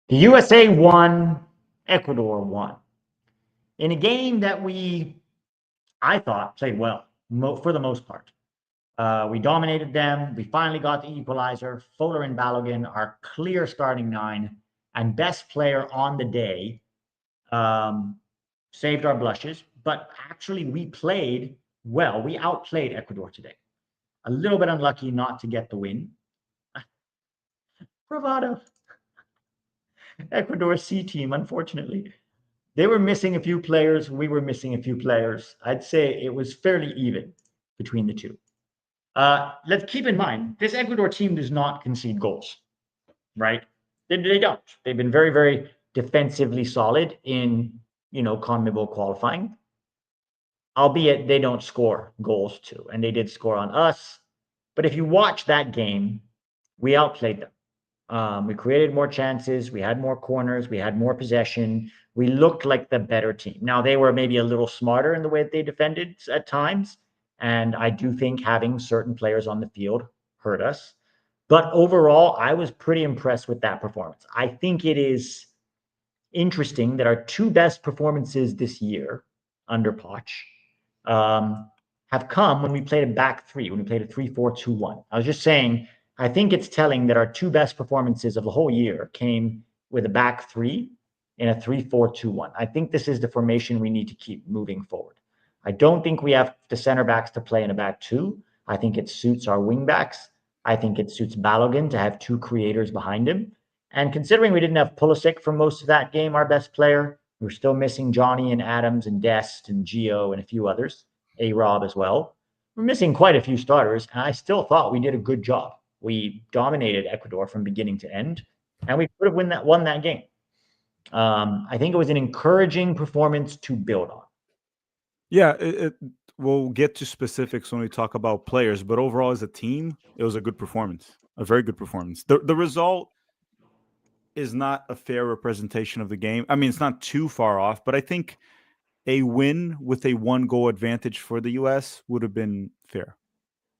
The USA won, Ecuador won. In a game that I thought, played well for the most part. We dominated them. We finally got the equalizer. Folarin Balogun, our clear starting nine and best player on the day, um, saved our blushes. But actually, we played well. We outplayed Ecuador today. A little bit unlucky not to get the win. Bravado. Ecuador C team, unfortunately. They were missing a few players. We were missing a few players. I'd say it was fairly even between the two. Let's keep in mind, this Ecuador team does not concede goals, right? They don't. They've been very, very defensively solid in, CONMEBOL qualifying, albeit they don't score goals too. And they did score on us. But if you watch that game, we outplayed them. We created more chances. We had more corners. We had more possession. We looked like the better team. Now, they were maybe a little smarter in the way that they defended at times. And I do think having certain players on the field hurt us. But overall, I was pretty impressed with that performance. I think it is interesting that our two best performances this year under Poch have come when we played a back three, when we played a 3-4-2-1. I was just saying, I think it's telling that our two best performances of the whole year came with a back three in a 3-4-2-1. I think this is the formation we need to keep moving forward. I don't think we have the center backs to play in a back two. I think it suits our wing backs. I think it suits Balogun to have two creators behind him. And considering we didn't have Pulisic for most of that game, our best player, we were still missing Johnny and Adams and Dest and Gio and a few others, A-Rob as well. We're missing quite a few starters, and I still thought we did a good job. We dominated Ecuador from beginning to end, and we could have won that game. I think it was an encouraging performance to build on. Yeah, we'll get to specifics when we talk about players, but overall as a team, it was a good performance, a very good performance. The result is not a fair representation of the game. I mean, it's not too far off, but I think a win with a 1-goal advantage for the US would have been fair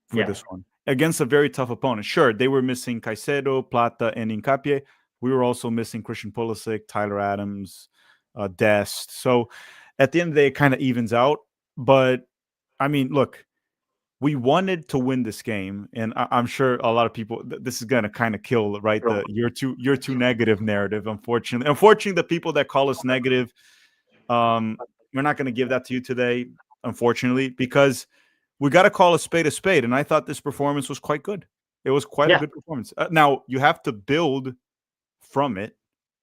for this one against a very tough opponent. Sure, they were missing Caicedo, Plata, and Hincapié. We were also missing Christian Pulisic, Tyler Adams, Dest. So at the end of the day, it kind of evens out. But I mean, look, we wanted to win this game, and I'm sure a lot of people. This is gonna kind of kill, right? The you're too negative narrative. Unfortunately, the people that call us negative, we're not gonna give that to you today. Unfortunately, because we got to call a spade, and I thought this performance was quite good. It was quite a good performance. Now you have to build from it,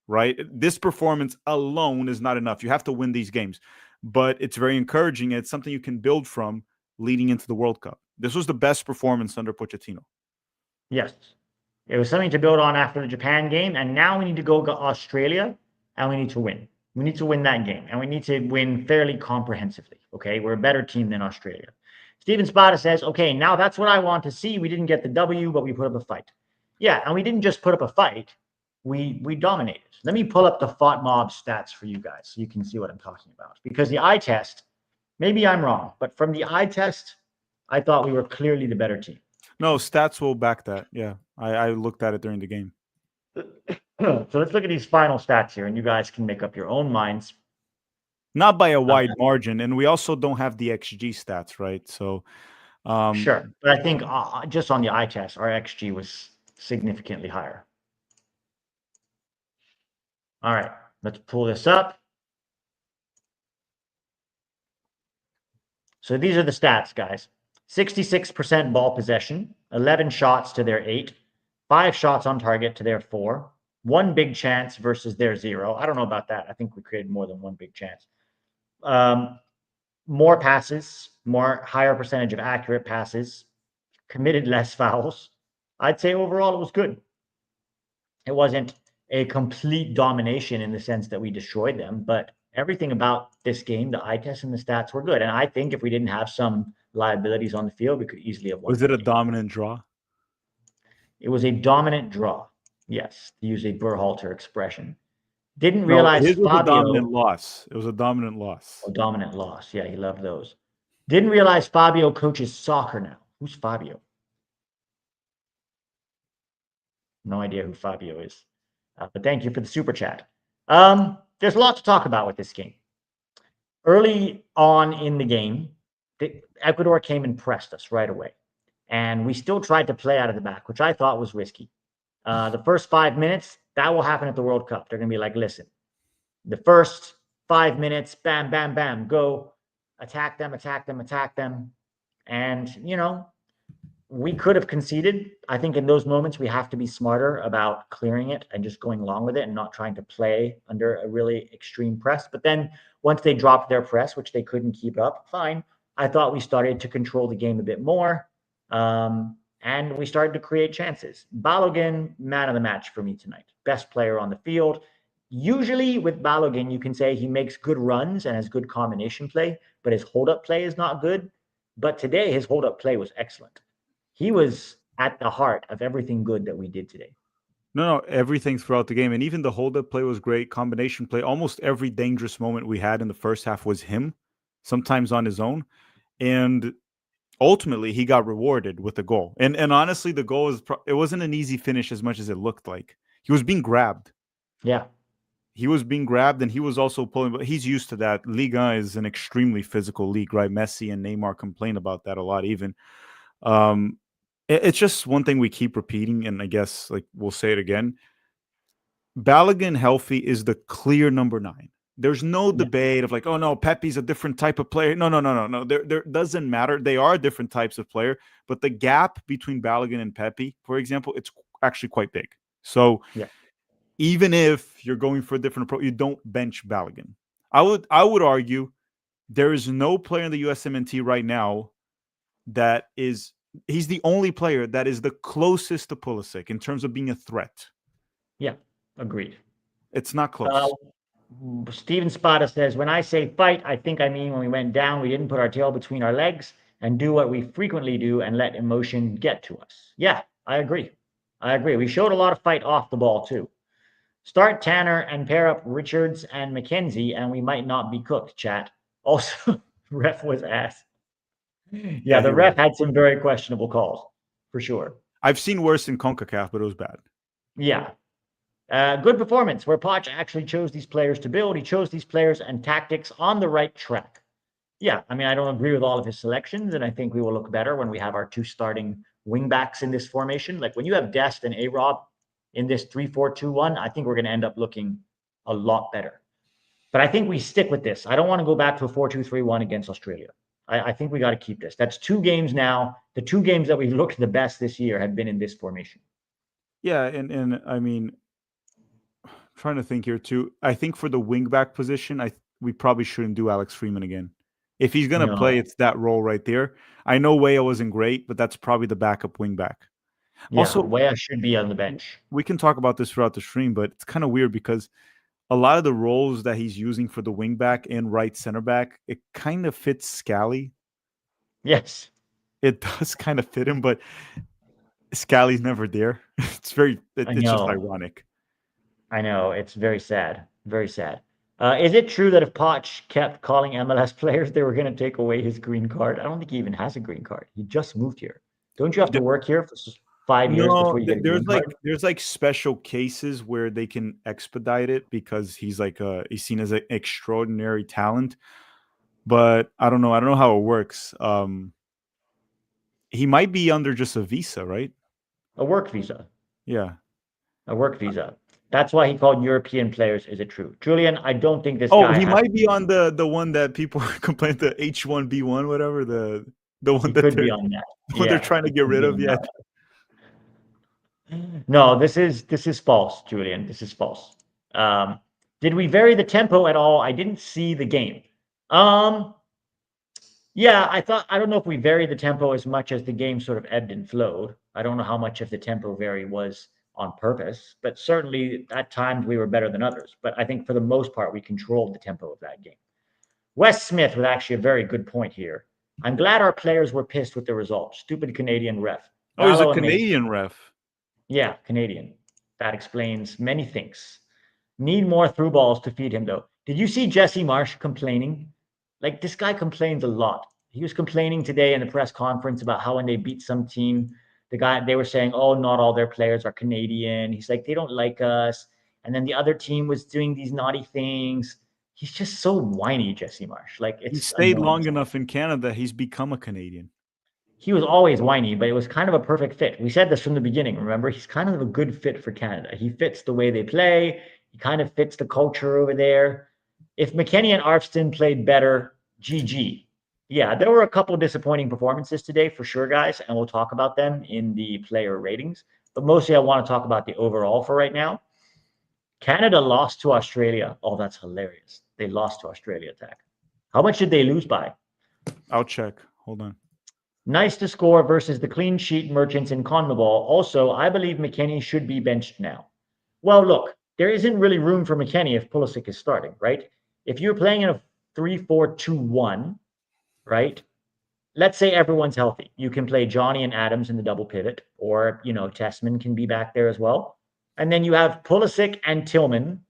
right? This performance alone is not enough. You have to win these games, but it's very encouraging. It's something you can build from leading into the World Cup. This was the best performance under Pochettino. Yes. It was something to build on after the Japan game, and now we need to go to Australia, and we need to win. We need to win that game, and we need to win fairly comprehensively, okay? We're a better team than Australia. Steven Spada says, okay, now that's what I want to see. We didn't get the W, but we put up a fight. Yeah, and we didn't just put up a fight. We dominated. Let me pull up the FOTMob stats for you guys so you can see what I'm talking about. Because the eye test, maybe I'm wrong, but from the eye test, I thought we were clearly the better team. No, stats will back that. Yeah, I looked at it during the game. So let's look at these final stats here, and you guys can make up your own minds. Not by a wide margin, and we also don't have the XG stats, right? So, sure, but I think just on the eye test, our XG was significantly higher. All right, let's pull this up. So these are the stats, guys. 66% ball possession, 11 shots to their 8, 5 shots on target to their 4, 1 big chance versus their 0. I don't know about that. I think we created more than 1 big chance. More passes, higher percentage of accurate passes, committed less fouls. I'd say overall it was good. It wasn't a complete domination in the sense that we destroyed them, but everything about this game, the eye test and the stats were good. And I think if we didn't have some liabilities on the field, we could easily have won. Was it a dominant draw? It was a dominant draw. Yes, to use a Berhalter expression. Didn't realize it was Fabio. A dominant loss. It was a dominant loss. A dominant loss. Yeah, he loved those. Didn't realize Fabio coaches soccer now. Who's Fabio? No idea who Fabio is. But thank you for the super chat. There's a lot to talk about with this game. Early on in the game, Ecuador came and pressed us right away. And we still tried to play out of the back, which I thought was risky. The first 5 minutes, that will happen at the World Cup. They're going to be like, listen, the first 5 minutes, bam, bam, bam, go attack them, attack them, attack them. And, we could have conceded. I think in those moments, we have to be smarter about clearing it and just going along with it and not trying to play under a really extreme press. But then once they dropped their press, which they couldn't keep up, fine. I thought we started to control the game a bit more. And we started to create chances. Balogun, man of the match for me tonight. Best player on the field. Usually with Balogun, you can say he makes good runs and has good combination play, but his hold-up play is not good. But today, his hold-up play was excellent. He was at the heart of everything good that we did today. No, everything throughout the game. And even the hold-up play was great. Combination play. Almost every dangerous moment we had in the first half was him, sometimes on his own. And ultimately, he got rewarded with a goal. And honestly, the goal it wasn't an easy finish as much as it looked like. He was being grabbed. Yeah. He was being grabbed, and he was also pulling, but he's used to that. Liga is an extremely physical league, right? Messi and Neymar complain about that a lot, even. It's just one thing we keep repeating, and I guess we'll say it again. Balogun healthy is the clear number 9. There's no debate of oh no, Pepe's a different type of player. No. There doesn't matter. They are different types of player, but the gap between Balogun and Pepe, for example, it's actually quite big. So even if you're going for a different approach, you don't bench Balogun. I would argue there is no player in the USMNT right now that is. He's the only player that is the closest to Pulisic in terms of being a threat. Yeah, agreed. It's not close. Steven Spada says, when I say fight, I think I mean when we went down, we didn't put our tail between our legs and do what we frequently do and let emotion get to us. Yeah, I agree. We showed a lot of fight off the ball too. Start Tanner and pair up Richards and McKenzie and we might not be cooked, chat. Also, ref was ass. Yeah, the ref had some very questionable calls, for sure. I've seen worse in CONCACAF, but it was bad. Yeah. Good performance where Poch actually chose these players to build. He chose these players and tactics on the right track. Yeah, I mean, I don't agree with all of his selections, and I think we will look better when we have our 2 starting wingbacks in this formation. Like when you have Dest and A-Rob in this 3-4-2-1, I think we're going to end up looking a lot better. But I think we stick with this. I don't want to go back to a 4-2-3-1 against Australia. I think we got to keep this. That's 2 games now. The 2 games that we've looked the best this year have been in this formation. Yeah, and I mean, I'm trying to think here too. I think for the wingback position, we probably shouldn't do Alex Freeman again. If he's going to play, it's that role right there. I know Weah wasn't great, but that's probably the backup wingback. Yeah, also, Weah should be on the bench. We can talk about this throughout the stream, but it's kind of weird because a lot of the roles that he's using for the wingback and right center back, it kind of fits Scally. Yes. It does kind of fit him, but Scally's never there. It's just ironic. I know. It's very sad. Very sad. Is it true that if Poch kept calling MLS players, they were going to take away his green card? I don't think he even has a green card. He just moved here. Don't you have to work here for 5 years before you get a green card? There's special cases where they can expedite it because he's he's seen as an extraordinary talent. But I don't know. I don't know how it works. He might be under just a visa, right? A work visa. Yeah. A work visa. That's why he called European players. Is it true? Julian, I don't think this guy... Oh, he might be on the one that people complain, the H1B1, whatever, the one that could be on that. What they're trying to get rid of yet. No, this is false, Julian. This is false. Did we vary the tempo at all? I didn't see the game. Yeah, I don't know if we varied the tempo as much as the game sort of ebbed and flowed. I don't know how much of the tempo vary was on purpose, but certainly at times we were better than others. But I think for the most part, we controlled the tempo of that game. Wes Smith with actually a very good point here. I'm glad our players were pissed with the result. Stupid Canadian ref. Oh, he's a Canadian ref. Yeah, Canadian. That explains many things. Need more through balls to feed him, though. Did you see Jesse Marsh complaining? Like, this guy complains a lot. He was complaining today in the press conference about how when they beat some team, they were saying, oh, not all their players are Canadian. He's like, they don't like us. and then the other team was doing these naughty things. He's just so whiny, Jesse Marsh. Like, He it's stayed annoying. long enough in Canada. He's become a Canadian. He was always whiny, but it was kind of a perfect fit. We said this from the beginning, remember? He's kind of a good fit for Canada. He fits the way they play. He kind of fits the culture over there. If McKennie and Arfston played better, GG. Yeah, there were a couple disappointing performances today for sure, guys, and we'll talk about them in the player ratings. But mostly I want to talk about the overall for right now. Canada lost to Australia. Oh, that's hilarious. They lost to Australia, Tac. How much did they lose by? I'll check. Hold on. Nice to score versus the clean sheet merchants in CONMEBOL. Also, I believe McKennie should be benched now. Well, look, there isn't really room for McKennie if Pulisic is starting, right? If you're playing in a 3-4-2-1, right? Let's say everyone's healthy. You can play Johnny and Adams in the double pivot, or, Tessman can be back there as well. And then you have Pulisic and Tillman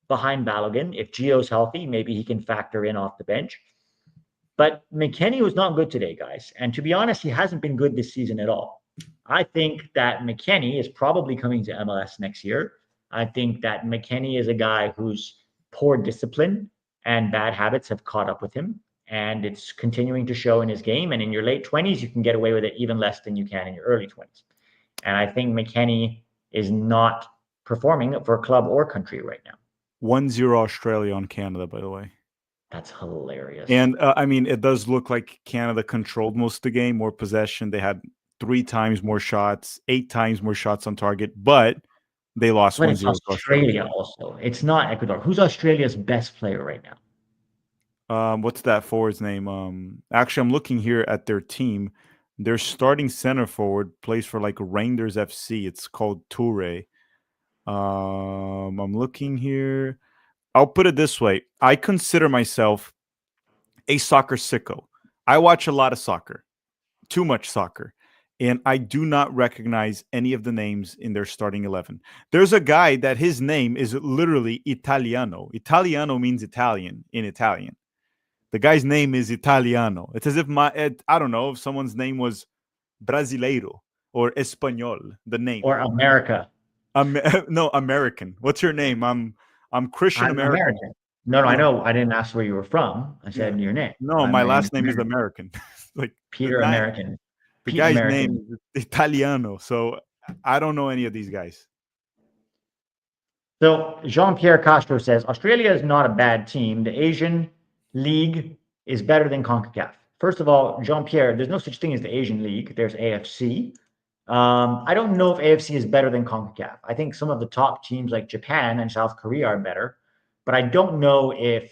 behind Balogun. If Gio's healthy, maybe he can factor in off the bench. But McKennie was not good today, guys. And to be honest, he hasn't been good this season at all. I think that McKennie is probably coming to MLS next year. I think that McKennie is a guy whose poor discipline and bad habits have caught up with him. And it's continuing to show in his game. And in your late 20s, you can get away with it even less than you can in your early 20s. And I think McKennie is not performing for club or country right now. 1-0 Australia on Canada, by the way. That's hilarious. And I mean, it does look like Canada controlled most of the game, more possession. They had 3 times more shots, 8 times more shots on target, but they lost 1-0 to Australia also. It's not Ecuador. Who's Australia's best player right now? What's that forward's name? Actually, I'm looking here at their team. Their starting center forward plays for like Rangers FC. It's called Toure. I'm looking here. I'll put it this way. I consider myself a soccer sicko. I watch a lot of soccer, too much soccer, and I do not recognize any of the names in their starting 11. There's a guy that his name is literally Italiano. Italiano means Italian in Italian. The guy's name is Italiano. It's as if I don't know, if someone's name was Brasileiro or Espanol, the name. Or America. No, American. What's your name? I'm Christian American. No, I know. I didn't ask where you were from. I said your name. No, my last name is American. Like Peter American. The guy's name is Italiano. So I don't know any of these guys. So Jean-Pierre Castro says, Australia is not a bad team. The Asian League is better than CONCACAF. First of all, Jean-Pierre, there's no such thing as the Asian League. There's AFC. I don't know if AFC is better than CONCACAF. I think some of the top teams like Japan and South Korea are better, but I don't know if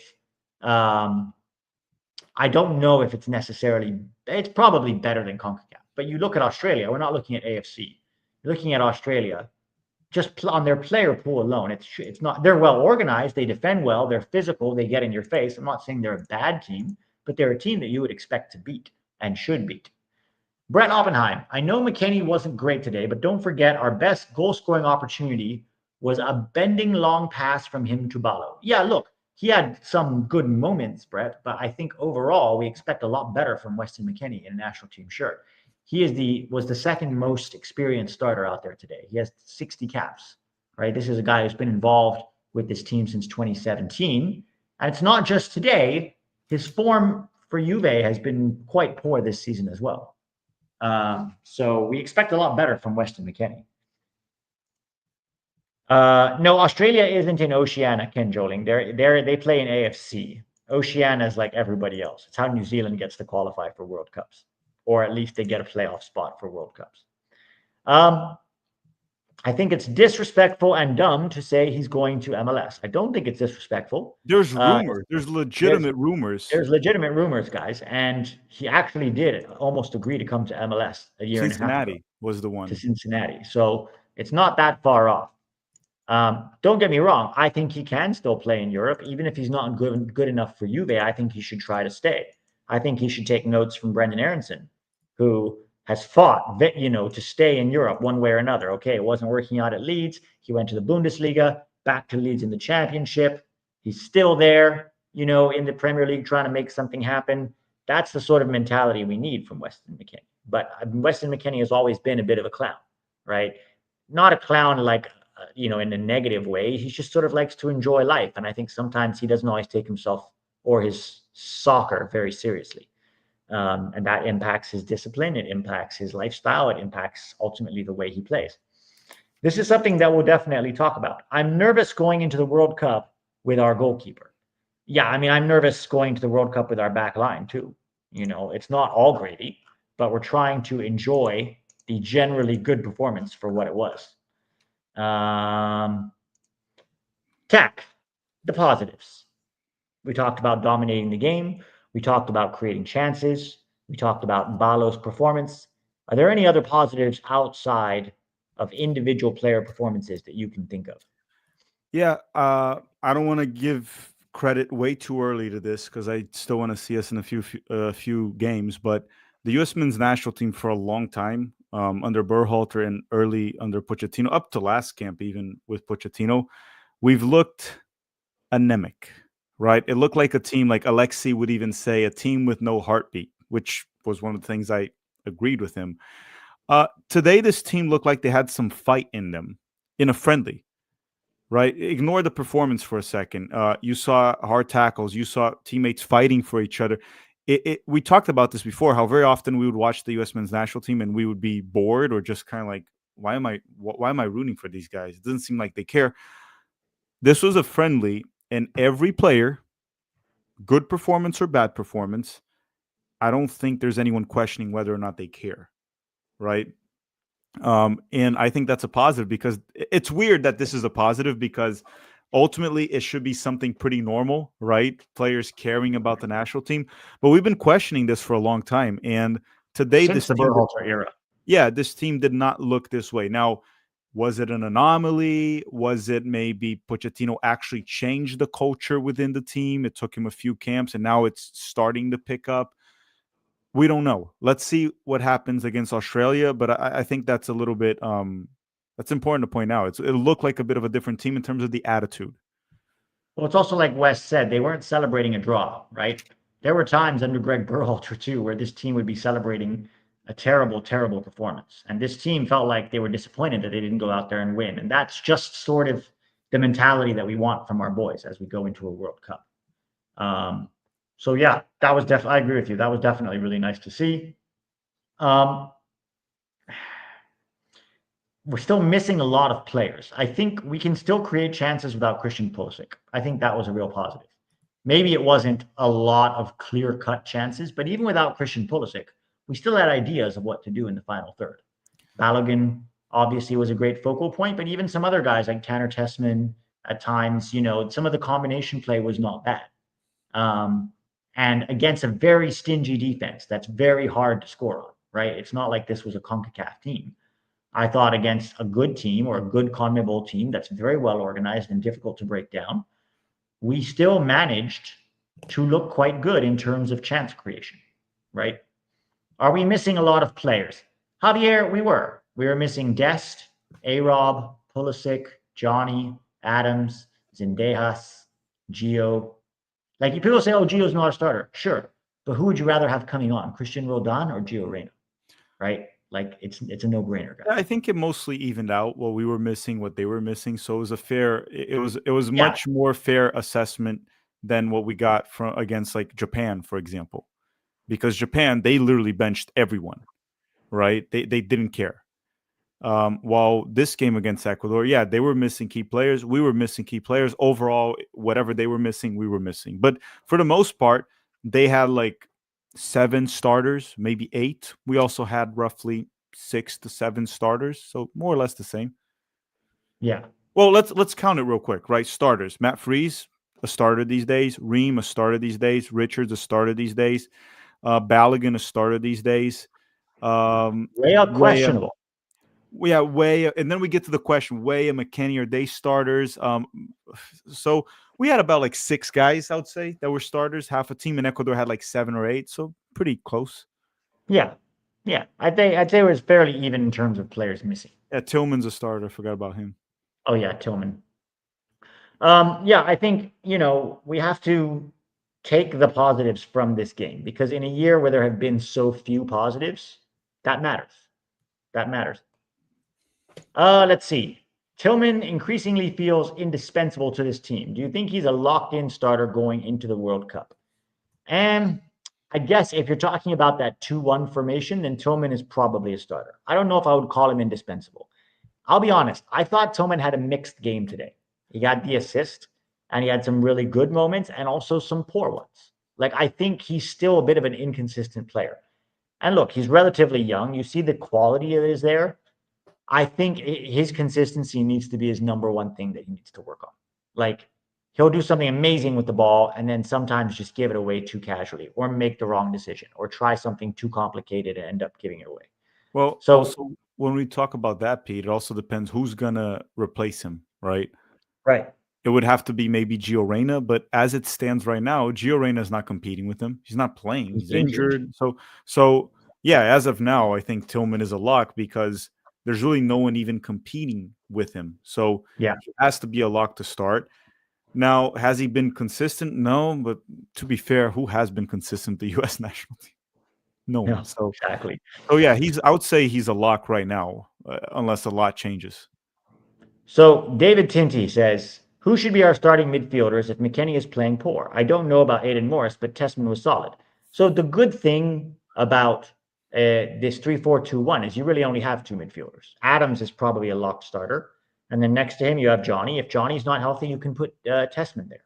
it's necessarily. It's probably better than CONCACAF. But you look at Australia. We're not looking at AFC. You're looking at Australia. Just on their player pool alone, it's not. They're well organized. They defend well. They're physical. They get in your face. I'm not saying they're a bad team, but they're a team that you would expect to beat and should beat. Brett Oppenheim, I know McKennie wasn't great today, but don't forget our best goal-scoring opportunity was a bending long pass from him to Balo. Yeah, look, he had some good moments, Brett, but I think overall we expect a lot better from Weston McKennie in a national team shirt. He was the second most experienced starter out there today. He has 60 caps, right? This is a guy who's been involved with this team since 2017. And it's not just today. His form for Juve has been quite poor this season as well. So we expect a lot better from Weston McKennie. No, Australia isn't in Oceania, Ken Joling. They play in AFC. Oceania is like everybody else. It's how New Zealand gets to qualify for World Cups, or at least they get a playoff spot for World Cups. I think it's disrespectful and dumb to say he's going to MLS. I don't think it's disrespectful. There's rumors. There's legitimate rumors. There's legitimate rumors, guys. And he actually did almost agree to come to MLS a year and a half ago. Cincinnati was the one. To Cincinnati. So it's not that far off. Don't get me wrong. I think he can still play in Europe. Even if he's not good enough for Juve, I think he should try to stay. I think he should take notes from Brendan Aronson, who has fought, to stay in Europe one way or another. Okay, it wasn't working out at Leeds. He went to the Bundesliga, back to Leeds in the Championship. He's still there, in the Premier League trying to make something happen. That's the sort of mentality we need from Weston McKennie. But Weston McKennie has always been a bit of a clown, right? Not a clown like in a negative way. He just sort of likes to enjoy life. And I think sometimes he doesn't always take himself or his soccer very seriously. And that impacts his discipline. It impacts his lifestyle. It impacts ultimately the way he plays. This is something that we'll definitely talk about. I'm nervous going into the World Cup with our goalkeeper. Yeah, I mean, I'm nervous going to the World Cup with our back line too. It's not all gravy, but we're trying to enjoy the generally good performance for what it was. Tac, the positives. We talked about dominating the game. We talked about creating chances. We talked about Balo's performance. Are there any other positives outside of individual player performances that you can think of? Yeah, I don't want to give credit way too early to this because I still want to see us in a few games. But the U.S. men's national team for a long time, under Berhalter and early under Pochettino, up to last camp even with Pochettino, we've looked anemic, right? It looked like a team, like Alexi would even say, a team with no heartbeat, which was one of the things I agreed with him. Today, this team looked like they had some fight in them in a friendly. Right, ignore the performance for a second. You saw hard tackles. You saw teammates fighting for each other. We talked about this before. How very often we would watch the U.S. men's national team and we would be bored or just kind of like, why am I rooting for these guys? It doesn't seem like they care. This was a friendly, and every player, good performance or bad performance, I don't think there's anyone questioning whether or not they care. Right. And I think that's a positive because it's weird that this is a positive because ultimately it should be something pretty normal, right? Players caring about the national team, but we've been questioning this for a long time. And today, Since the Berhalter era. Yeah, this team did not look this way. Now, was it an anomaly? Was it maybe Pochettino actually changed the culture within the team? It took him a few camps and now it's starting to pick up. We don't know. Let's see what happens against Australia, but I think that's a little bit that's important to point out. It looked like a bit of a different team in terms of the attitude. Well, it's also like Wes said, they weren't celebrating a draw, right? There were times under Greg Berhalter too where this team would be celebrating a terrible, terrible performance, and this team felt like they were disappointed that they didn't go out there and win, and that's just sort of the mentality that we want from our boys as we go into a World Cup. So yeah, that was definitely. I agree with you. That was definitely really nice to see. Um, we're still missing a lot of players. I think we can still create chances without Christian Pulisic. I think that was a real positive. Maybe it wasn't a lot of clear-cut chances, but even without Christian Pulisic, we still had ideas of what to do in the final third. Balogun obviously was a great focal point, but even some other guys like Tanner Tessman at times, some of the combination play was not bad. And against a very stingy defense, that's very hard to score on, right? It's not like this was a CONCACAF team. I thought against a good team or a good CONMEBOL team that's very well organized and difficult to break down, we still managed to look quite good in terms of chance creation, right? Are we missing a lot of players? Javier, we were. We were missing Dest, A-Rob, Pulisic, Johnny, Adams, Zendejas, Gio. Like people say, oh, Gio's not a starter. Sure. But who would you rather have coming on, Christian Roldan or Gio Reyna? Right? Like it's a no-brainer, guys. I think it mostly evened out what we were missing, what they were missing. So it was a fair. It was much more fair assessment than what we got from against like Japan, for example, because Japan they literally benched everyone, right? They didn't care. While this game against Ecuador, yeah, they were missing key players. We were missing key players. Overall, whatever they were missing, we were missing. But for the most part, they had like 7 starters, maybe 8. We also had roughly 6 to 7 starters, so more or less the same. Yeah. Well, let's count it real quick, right? Starters: Matt Freese, a starter these days. Ream, a starter these days. Richards, a starter these days. Balogun, a starter these days. Way up questionable. Yeah, Way, and then we get to the question: Way and McKennie, are they starters? So we had about like 6 guys, I would say, that were starters. Half a team in Ecuador had like 7 or 8, so pretty close. Yeah, yeah. I'd say it was fairly even in terms of players missing. Yeah, Tillman's a starter. I forgot about him. Oh yeah, Tillman. Yeah, I think we have to take the positives from this game because in a year where there have been so few positives, that matters. That matters. Let's see. Tillman increasingly feels indispensable to this team. Do you think he's a locked-in starter going into the World Cup? And I guess if you're talking about that 2-1 formation, then Tillman is probably a starter. I don't know if I would call him indispensable. I'll be honest. I thought Tillman had a mixed game today. He got the assist, and he had some really good moments and also some poor ones. Like, I think he's still a bit of an inconsistent player. And look, he's relatively young. You see the quality that is there. I think his consistency needs to be his number one thing that he needs to work on. Like, he'll do something amazing with the ball and then sometimes just give it away too casually or make the wrong decision or try something too complicated and end up giving it away. Well, So, also when we talk about that, Pete, it also depends who's gonna replace him, right? right. It would have to be maybe Gio Reyna, but as it stands right now, Gio Reyna is not competing with him. He's not playing. He's He's injured. injured. So yeah, as of now, I think Tillman is a lock because there's really no one even competing with him. So Yeah. he has to be a lock to start. Now, has he been consistent? No, but to be fair, who has been consistent? The U.S. national team, no one. Yeah, So exactly. yeah, I would say he's a lock right now, unless a lot changes. So David Tinty says, who should be our starting midfielders if McKennie is playing poor? I don't know about Aiden Morris, but Tessman was solid. So the good thing about this 3-4-2-1 is you really only have two midfielders. Adams is probably a locked starter. And then next to him, you have Johnny. If Johnny's not healthy, you can put Tessman there.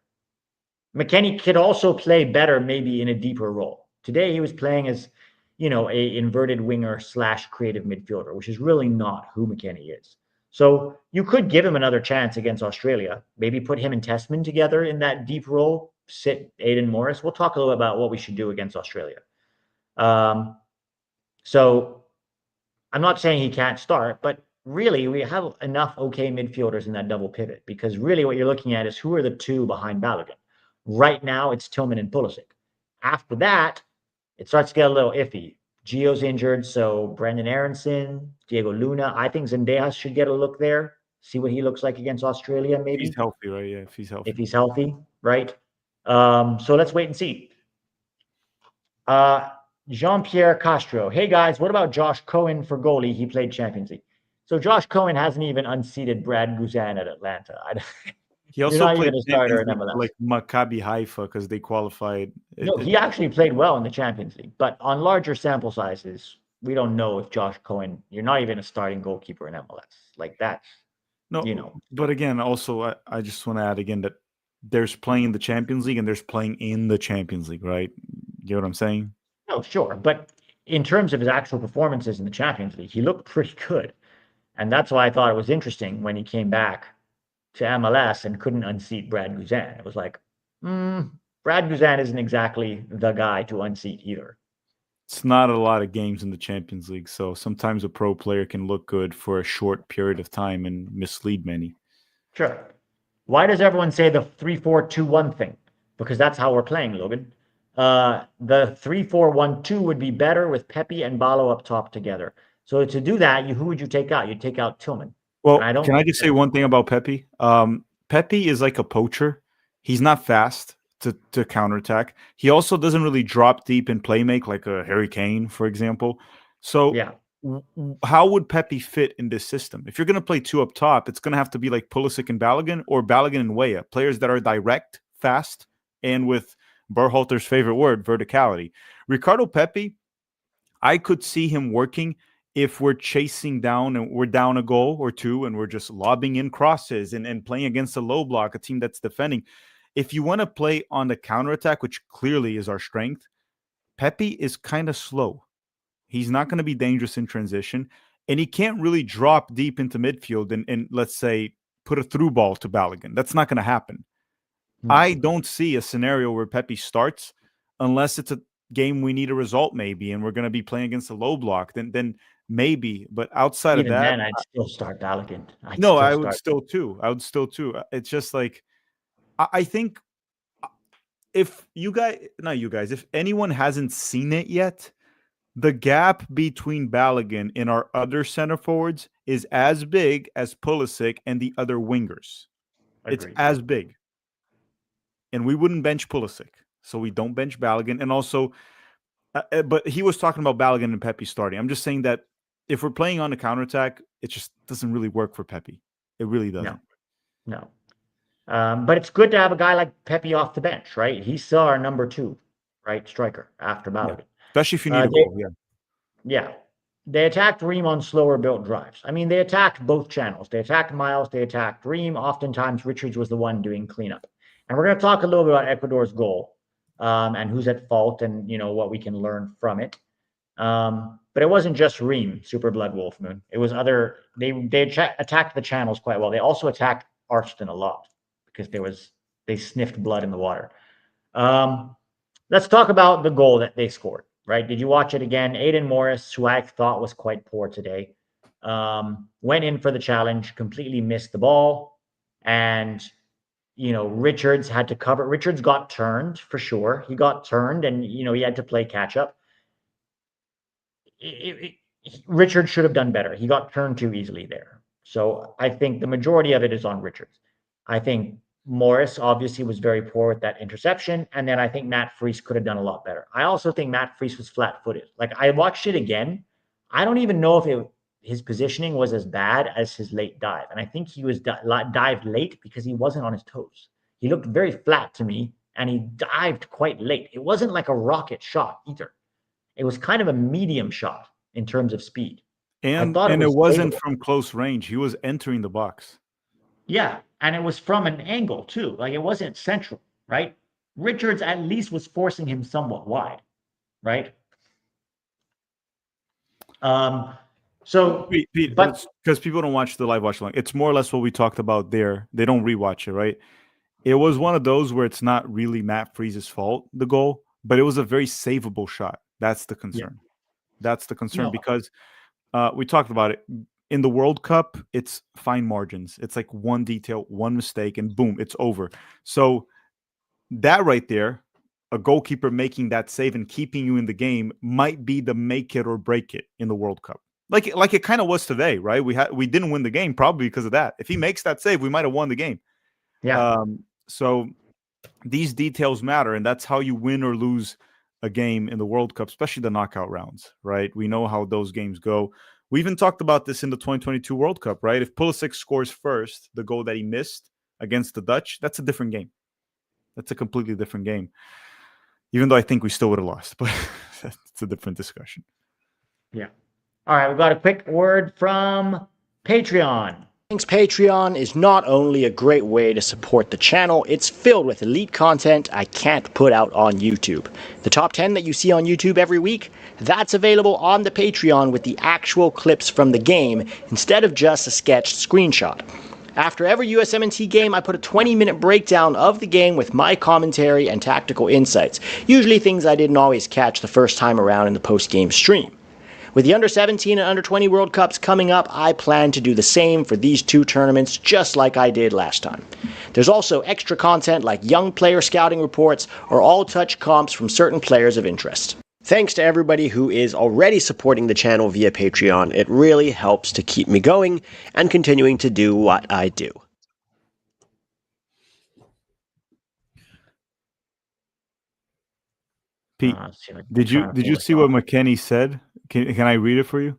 McKennie could also play better, maybe in a deeper role. Today, he was playing as, a inverted winger / creative midfielder, which is really not who McKennie is. So you could give him another chance against Australia. Maybe put him and Tessman together in that deep role. Sit Aiden Morris. We'll talk a little about what we should do against Australia. So I'm not saying he can't start, but really we have enough okay midfielders in that double pivot because really what you're looking at is who are the two behind Balogun. Right now it's Tillman and Pulisic. After that, it starts to get a little iffy. Gio's injured, so Brendan Aronson, Diego Luna. I think Zendejas should get a look there. See what he looks like against Australia, If he's maybe healthy, right? Yeah, if he's healthy. if he's healthy, right? So let's wait and see. Jean-Pierre Castro. Hey guys, what about Josh Cohen for goalie? He played Champions League. So Josh Cohen hasn't even unseated Brad Guzan at Atlanta. He You're also not played even a starter Champions in League for MLS. like Maccabi Haifa because they qualified. No, he actually played well in the Champions League, but on larger sample sizes, we don't know if Josh Cohen. You're not even a starting goalkeeper in MLS. Like that's, No, but again, also I just want to add again that there's playing in the Champions League and there's playing in the Champions League, right? You know what I'm saying? No, sure, but in terms of his actual performances in the Champions League, he looked pretty good, and that's why I thought it was interesting when he came back to MLS and couldn't unseat Brad Guzan. It was like, Brad Guzan isn't exactly the guy to unseat either. It's not a lot of games in the Champions League, so sometimes a pro player can look good for a short period of time and mislead many. Sure. Why does everyone say the 3-4-2-1 thing? Because that's how we're playing, Logan. The 3-4-1-2 would be better with Pepe and Balo up top together. So to do that, who would you take out? You'd take out Tillman. Well, can I just say one thing about Pepe? Pepe is like a poacher. He's not fast to counterattack. He also doesn't really drop deep and play make like a Harry Kane, for example. So yeah. How would Pepe fit in this system? If you're going to play two up top, it's going to have to be like Pulisic and Balogun or Balogun and Weah, players that are direct, fast, and with Berhalter's favorite word, verticality. Ricardo Pepi, I could see him working if we're chasing down and we're down a goal or two and we're just lobbing in crosses and playing against a low block, a team that's defending. If you want to play on the counterattack, which clearly is our strength, Pepe is kind of slow. He's not going to be dangerous in transition, and he can't really drop deep into midfield and let's say, put a through ball to Balogun. That's not going to happen. I don't see a scenario where Pepe starts unless it's a game we need a result maybe, and we're going to be playing against a low block. Then maybe, but outside Even of that, then, I'd still start Balogun. I would still too. It's just like I think if if anyone hasn't seen it yet, the gap between Balogun and our other center forwards is as big as Pulisic and the other wingers. Agreed. It's as big. And we wouldn't bench Pulisic. So we don't bench Balogun. And also, but he was talking about Balogun and Pepe starting. I'm just saying that if we're playing on the counterattack, it just doesn't really work for Pepe. It really doesn't. No. But it's good to have a guy like Pepe off the bench, right? He's still our number 2, right, striker after Balogun. Especially if you need a goal. Yeah. They attacked Ream on slower built drives. I mean, they attacked both channels. They attacked Miles, they attacked Ream. Oftentimes, Richards was the one doing cleanup. And we're going to talk a little bit about Ecuador's goal and who's at fault and, what we can learn from it. But it wasn't just Ream, Super Blood Wolf Moon. It was they attacked the channels quite well. They also attacked Arston a lot because they sniffed blood in the water. Let's talk about the goal that they scored. Right? Did you watch it again? Aiden Morris, who I thought was quite poor today, went in for the challenge, completely missed the ball, and Richards had to cover. Richards got turned for sure. He got turned, and he had to play catch up. Richards should have done better. He got turned too easily there. So I think the majority of it is on Richards. I think Morris obviously was very poor with that interception. And then I think Matt Freese could have done a lot better. I also think Matt Freese was flat-footed. Like, I watched it again. I don't even know if his positioning was as bad as his late dive. And I think he was dived late because he wasn't on his toes. He looked very flat to me, and he dived quite late. It wasn't like a rocket shot either. It was kind of a medium shot in terms of speed. And it wasn't from close range. He was entering the box. Yeah, and it was from an angle too. Like, it wasn't central, right? Richards at least was forcing him somewhat wide, right? So, because people don't watch the live watch along, it's more or less what we talked about there. They don't rewatch it, right? It was one of those where it's not really Matt Freese's fault, the goal, but it was a very savable shot. That's the concern. Yeah. That's the concern because we talked about it. In the World Cup, it's fine margins. It's like one detail, one mistake, and boom, it's over. So that right there, a goalkeeper making that save and keeping you in the game might be the make it or break it in the World Cup. Like it kind of was today, right? We didn't win the game probably because of that. If he makes that save, we might have won the game. Yeah. So these details matter, and that's how you win or lose a game in the World Cup, especially the knockout rounds, right? We know how those games go. We even talked about this in the 2022 World Cup, right? If Pulisic scores first, the goal that he missed against the Dutch, that's a different game. That's a completely different game. Even though I think we still would have lost, but it's a different discussion. Yeah. All right, we've got a quick word from Patreon. Thanks, Patreon is not only a great way to support the channel, it's filled with elite content I can't put out on YouTube. The top 10 that you see on YouTube every week, that's available on the Patreon with the actual clips from the game instead of just a sketched screenshot. After every USMNT game, I put a 20-minute breakdown of the game with my commentary and tactical insights, usually things I didn't always catch the first time around in the post-game stream. With the Under-17 and Under-20 World Cups coming up, I plan to do the same for these two tournaments just like I did last time. There's also extra content like young player scouting reports or all-touch comps from certain players of interest. Thanks to everybody who is already supporting the channel via Patreon. It really helps to keep me going and continuing to do what I do. Pete, did you see what McKennie said? Can I read it for you?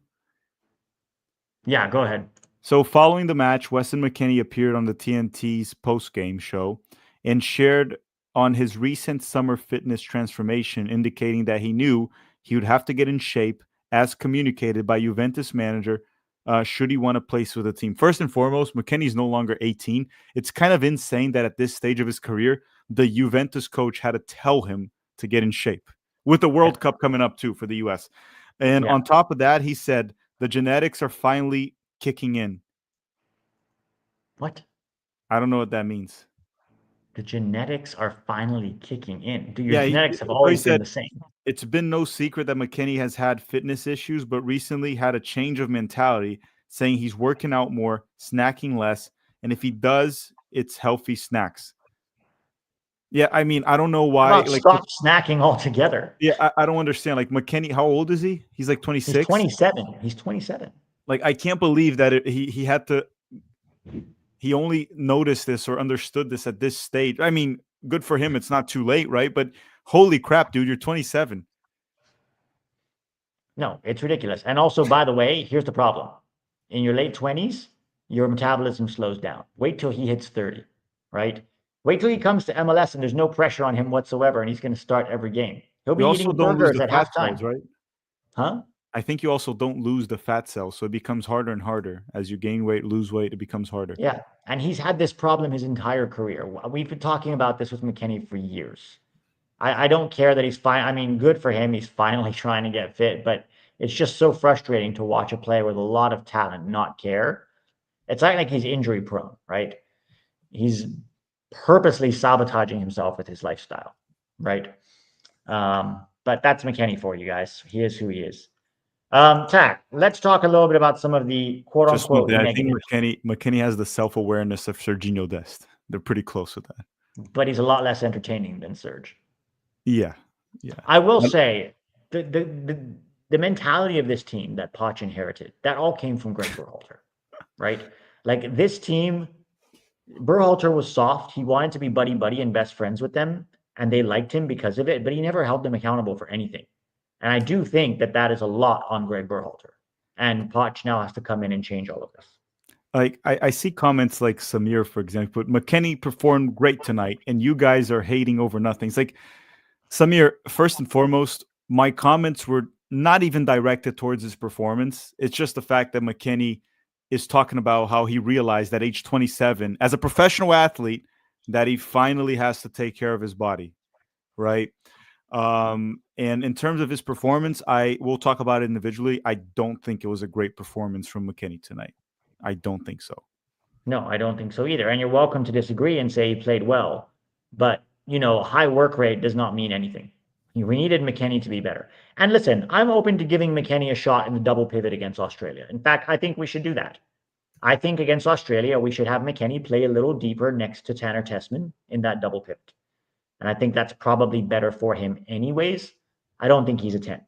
Yeah, go ahead. So following the match, Weston McKennie appeared on the TNT's post-game show and shared on his recent summer fitness transformation, indicating that he knew he would have to get in shape as communicated by Juventus manager should he want to place with the team. First and foremost, McKennie's no longer 18. It's kind of insane that at this stage of his career, the Juventus coach had to tell him to get in shape with the World Cup coming up too for the US. And on top of that, he said, the genetics are finally kicking in. What? I don't know what that means. The genetics are finally kicking in. Your genetics have always been the same. It's been no secret that McKennie has had fitness issues, but recently had a change of mentality, saying he's working out more, snacking less, and if he does, it's healthy snacks. Yeah, I mean, I don't know why. Stop snacking altogether. Yeah, I don't understand. Like, McKennie, how old is he? He's like 26? He's 27. He's 27. Like, I can't believe that he had to... He only noticed this or understood this at this stage. I mean, good for him. It's not too late, right? But holy crap, dude, you're 27. No, it's ridiculous. And also, by the way, here's the problem. In your late 20s, your metabolism slows down. Wait till he hits 30, right? Wait till he comes to MLS and there's no pressure on him whatsoever, and he's going to start every game. He'll be You also eating don't lose burgers the at fat cells, halftime. right? Huh? I think you also don't lose the fat cells, so it becomes harder and harder as you gain weight, lose weight. It becomes harder. Yeah, and he's had this problem his entire career. We've been talking about this with McKennie for years. I don't care that he's fine. I mean, good for him. He's finally trying to get fit, but it's just so frustrating to watch a player with a lot of talent not care. It's like he's injury prone, right? He's purposely sabotaging himself with his lifestyle, right? But that's McKennie for you guys. He is who he is. Tac, let's talk a little bit about some of the quote Just one unquote thing, I think negatives. McKennie has the self-awareness of Serginho Dest. They're pretty close with that. But he's a lot less entertaining than Serge. Yeah. I will say the mentality of this team that Poch inherited, that all came from Greg Berhalter, right? Like this team, Berhalter was soft. He wanted to be buddy and best friends with them, and they liked him because of it, but he never held them accountable for anything. And I do think that that is a lot on Greg Berhalter. And Poch now has to come in and change all of this. Like I see comments like Samir, for example, but McKennie performed great tonight, and you guys are hating over nothing. It's like, Samir, first and foremost, my comments were not even directed towards his performance. It's just the fact that McKennie is talking about how he realized at age 27, as a professional athlete, that he finally has to take care of his body, right? And in terms of his performance, I will talk about it individually. I don't think it was a great performance from McKennie tonight. I don't think so. No, I don't think so either. And you're welcome to disagree and say he played well. But, high work rate does not mean anything. We needed McKennie to be better. And listen, I'm open to giving McKennie a shot in the double pivot against Australia. In fact, I think we should do that. I think against Australia, we should have McKennie play a little deeper next to Tanner Tessman in that double pivot. And I think that's probably better for him anyways. I don't think he's a 10.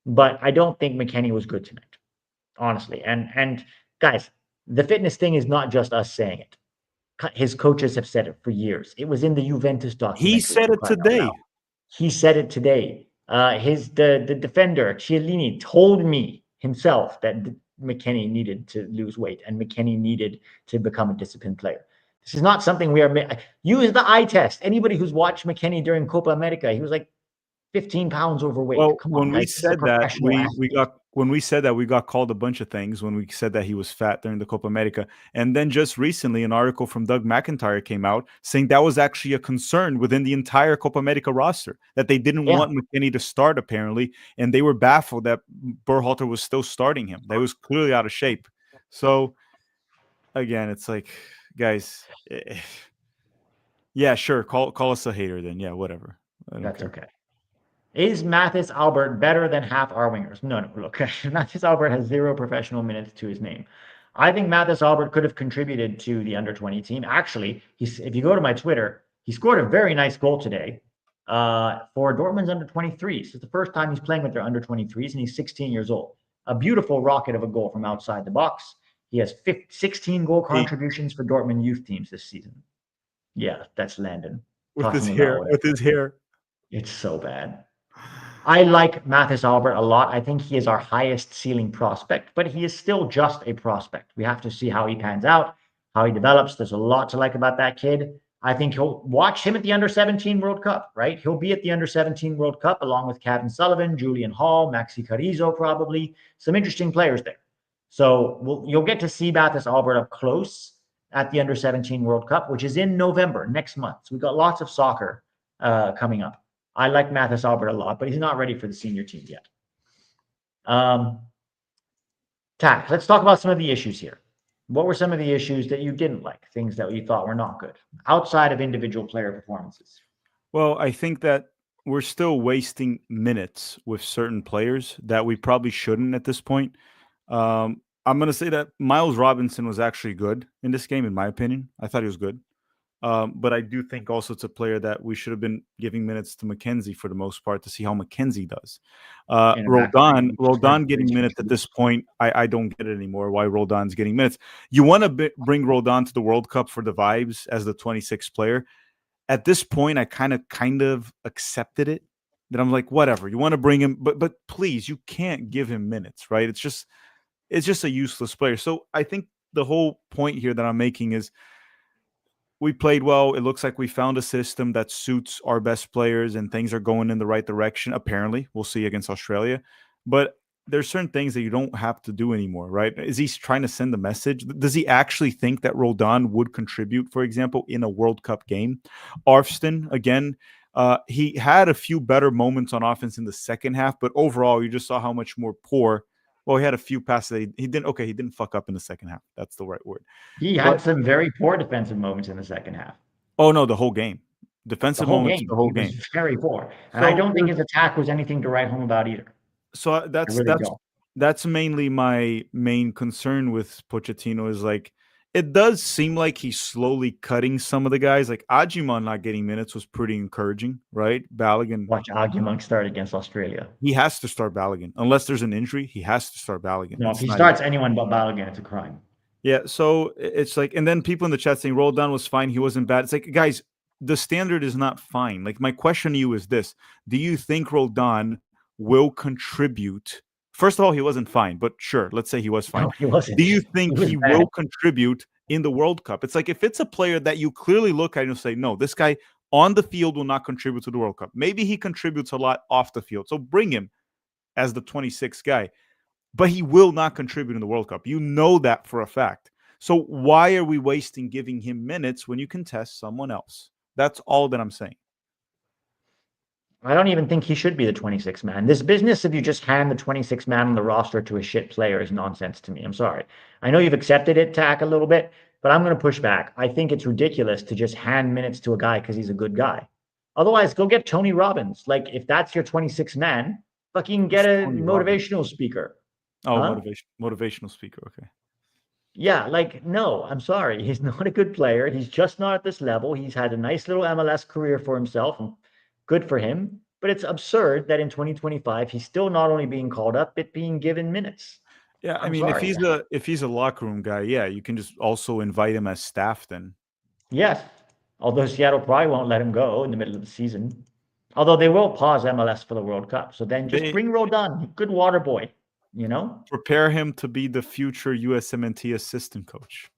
But I don't think McKennie was good tonight, honestly. And guys, the fitness thing is not just us saying it. His coaches have said it for years. It was in the Juventus documentary. He said it today. He said it today. The defender, Chiellini, told me himself that McKennie needed to lose weight and McKennie needed to become a disciplined player. This is not something we are. Use the eye test. Anybody who's watched McKennie during Copa America, he was like 15 pounds overweight. Well, Come on, when we guys. said that, we got called a bunch of things when we said that he was fat during the Copa America. And then just recently, an article from Doug McIntyre came out saying that was actually a concern within the entire Copa America roster, that they didn't want McKennie to start, apparently. And they were baffled that Berhalter was still starting him. That was clearly out of shape. So, again, it's like, guys, yeah, sure. Call us a hater then. Yeah, whatever. That's okay. Is Mathis Albert better than half our wingers? No. Look, Mathis Albert has 0 professional minutes to his name. I think Mathis Albert could have contributed to the under-20 team. Actually, if you go to my Twitter, he scored a very nice goal today for Dortmund's under-23s. It's the first time he's playing with their under-23s, and he's 16 years old. A beautiful rocket of a goal from outside the box. He has 16 goal contributions for Dortmund youth teams this season. Yeah, that's Landon. With his hair. It's so bad. I like Mathis Albert a lot. I think he is our highest ceiling prospect, but he is still just a prospect. We have to see how he pans out, how he develops. There's a lot to like about that kid. I think he'll watch him at the Under-17 World Cup, right? He'll be at the Under-17 World Cup along with Kevin Sullivan, Julian Hall, Maxi Carrizo, probably. Some interesting players there. So you'll get to see Mathis Albert up close at the Under-17 World Cup, which is in November, next month. So we've got lots of soccer coming up. I like Mathis Albert a lot, but he's not ready for the senior team yet. Tac, let's talk about some of the issues here. What were some of the issues that you didn't like, things that you thought were not good, outside of individual player performances? Well, I think that we're still wasting minutes with certain players that we probably shouldn't at this point. I'm going to say that Miles Robinson was actually good in this game, in my opinion. I thought he was good. But I do think also it's a player that we should have been giving minutes to McKenzie for the most part to see how McKenzie does. Roldan getting minutes at this point, I don't get it anymore. Why Roldan's getting minutes? You want to bring Roldan to the World Cup for the vibes as the 26th player. At this point, I kind of accepted it. That I'm like, whatever. You want to bring him, but please, you can't give him minutes, right? It's just a useless player. So I think the whole point here that I'm making is we played well. It looks like we found a system that suits our best players and things are going in the right direction. Apparently, we'll see against Australia. But there's certain things that you don't have to do anymore, right? Is he trying to send a message? Does he actually think that Roldan would contribute, for example, in a World Cup game? Arfston, again, he had a few better moments on offense in the second half, but overall, you just saw how much more poor. Well, he had a few passes that he didn't. Okay, he didn't fuck up in the second half. That's the right word. He had some very poor defensive moments in the second half. Oh no, the whole game. The Defensive whole moments, game. the whole He game. was very poor. And I So don't think his attack was anything to write home about either. So I that's really don't. that's mainly my main concern with Pochettino is like it does seem like he's slowly cutting some of the guys. Like Ajimon not getting minutes was pretty encouraging, right? Balogun, Watch Agumunk start against Australia. he has to start Balogun. Unless there's an injury, he has to start Balogun. No, if It's he not starts anyone but Balogun, it's a crime. Yeah, so it's like, and then people in the chat saying Roldan was fine, he wasn't bad. It's like, guys, the standard is not fine. Like, my question to you is this: do you think Roldan will contribute? First of all, he wasn't fine, but sure, let's say he was fine. No, he wasn't. Do you think was he bad. will contribute in the World Cup? It's like if it's a player that you clearly look at and you say, no, this guy on the field will not contribute to the World Cup. Maybe he contributes a lot off the field, so bring him as the 26th guy. But he will not contribute in the World Cup. You know that for a fact. So why are we wasting giving him minutes when you can test someone else? That's all that I'm saying. I don't even think he should be the 26th man. This business of you just hand the 26th man on the roster to a shit player is nonsense to me. I'm sorry. I know you've accepted it, Tac, a little bit, but I'm going to push back. I think it's ridiculous to just hand minutes to a guy because he's a good guy. Otherwise, go get Tony Robbins. Like, if that's your 26th man, fucking get a motivational speaker. Oh, motivational speaker. Okay. Yeah, like, no, I'm sorry. He's not a good player. He's just not at this level. He's had a nice little MLS career for himself, and good for him. But it's absurd that in 2025, he's still not only being called up, but being given minutes. Yeah, I mean, if he's a locker room guy, yeah, you can just also invite him as staff then. Yes, although Seattle probably won't let him go in the middle of the season. Although they will pause MLS for the World Cup. So then just bring Roldan, good water boy, you know? Prepare him to be the future USMNT assistant coach.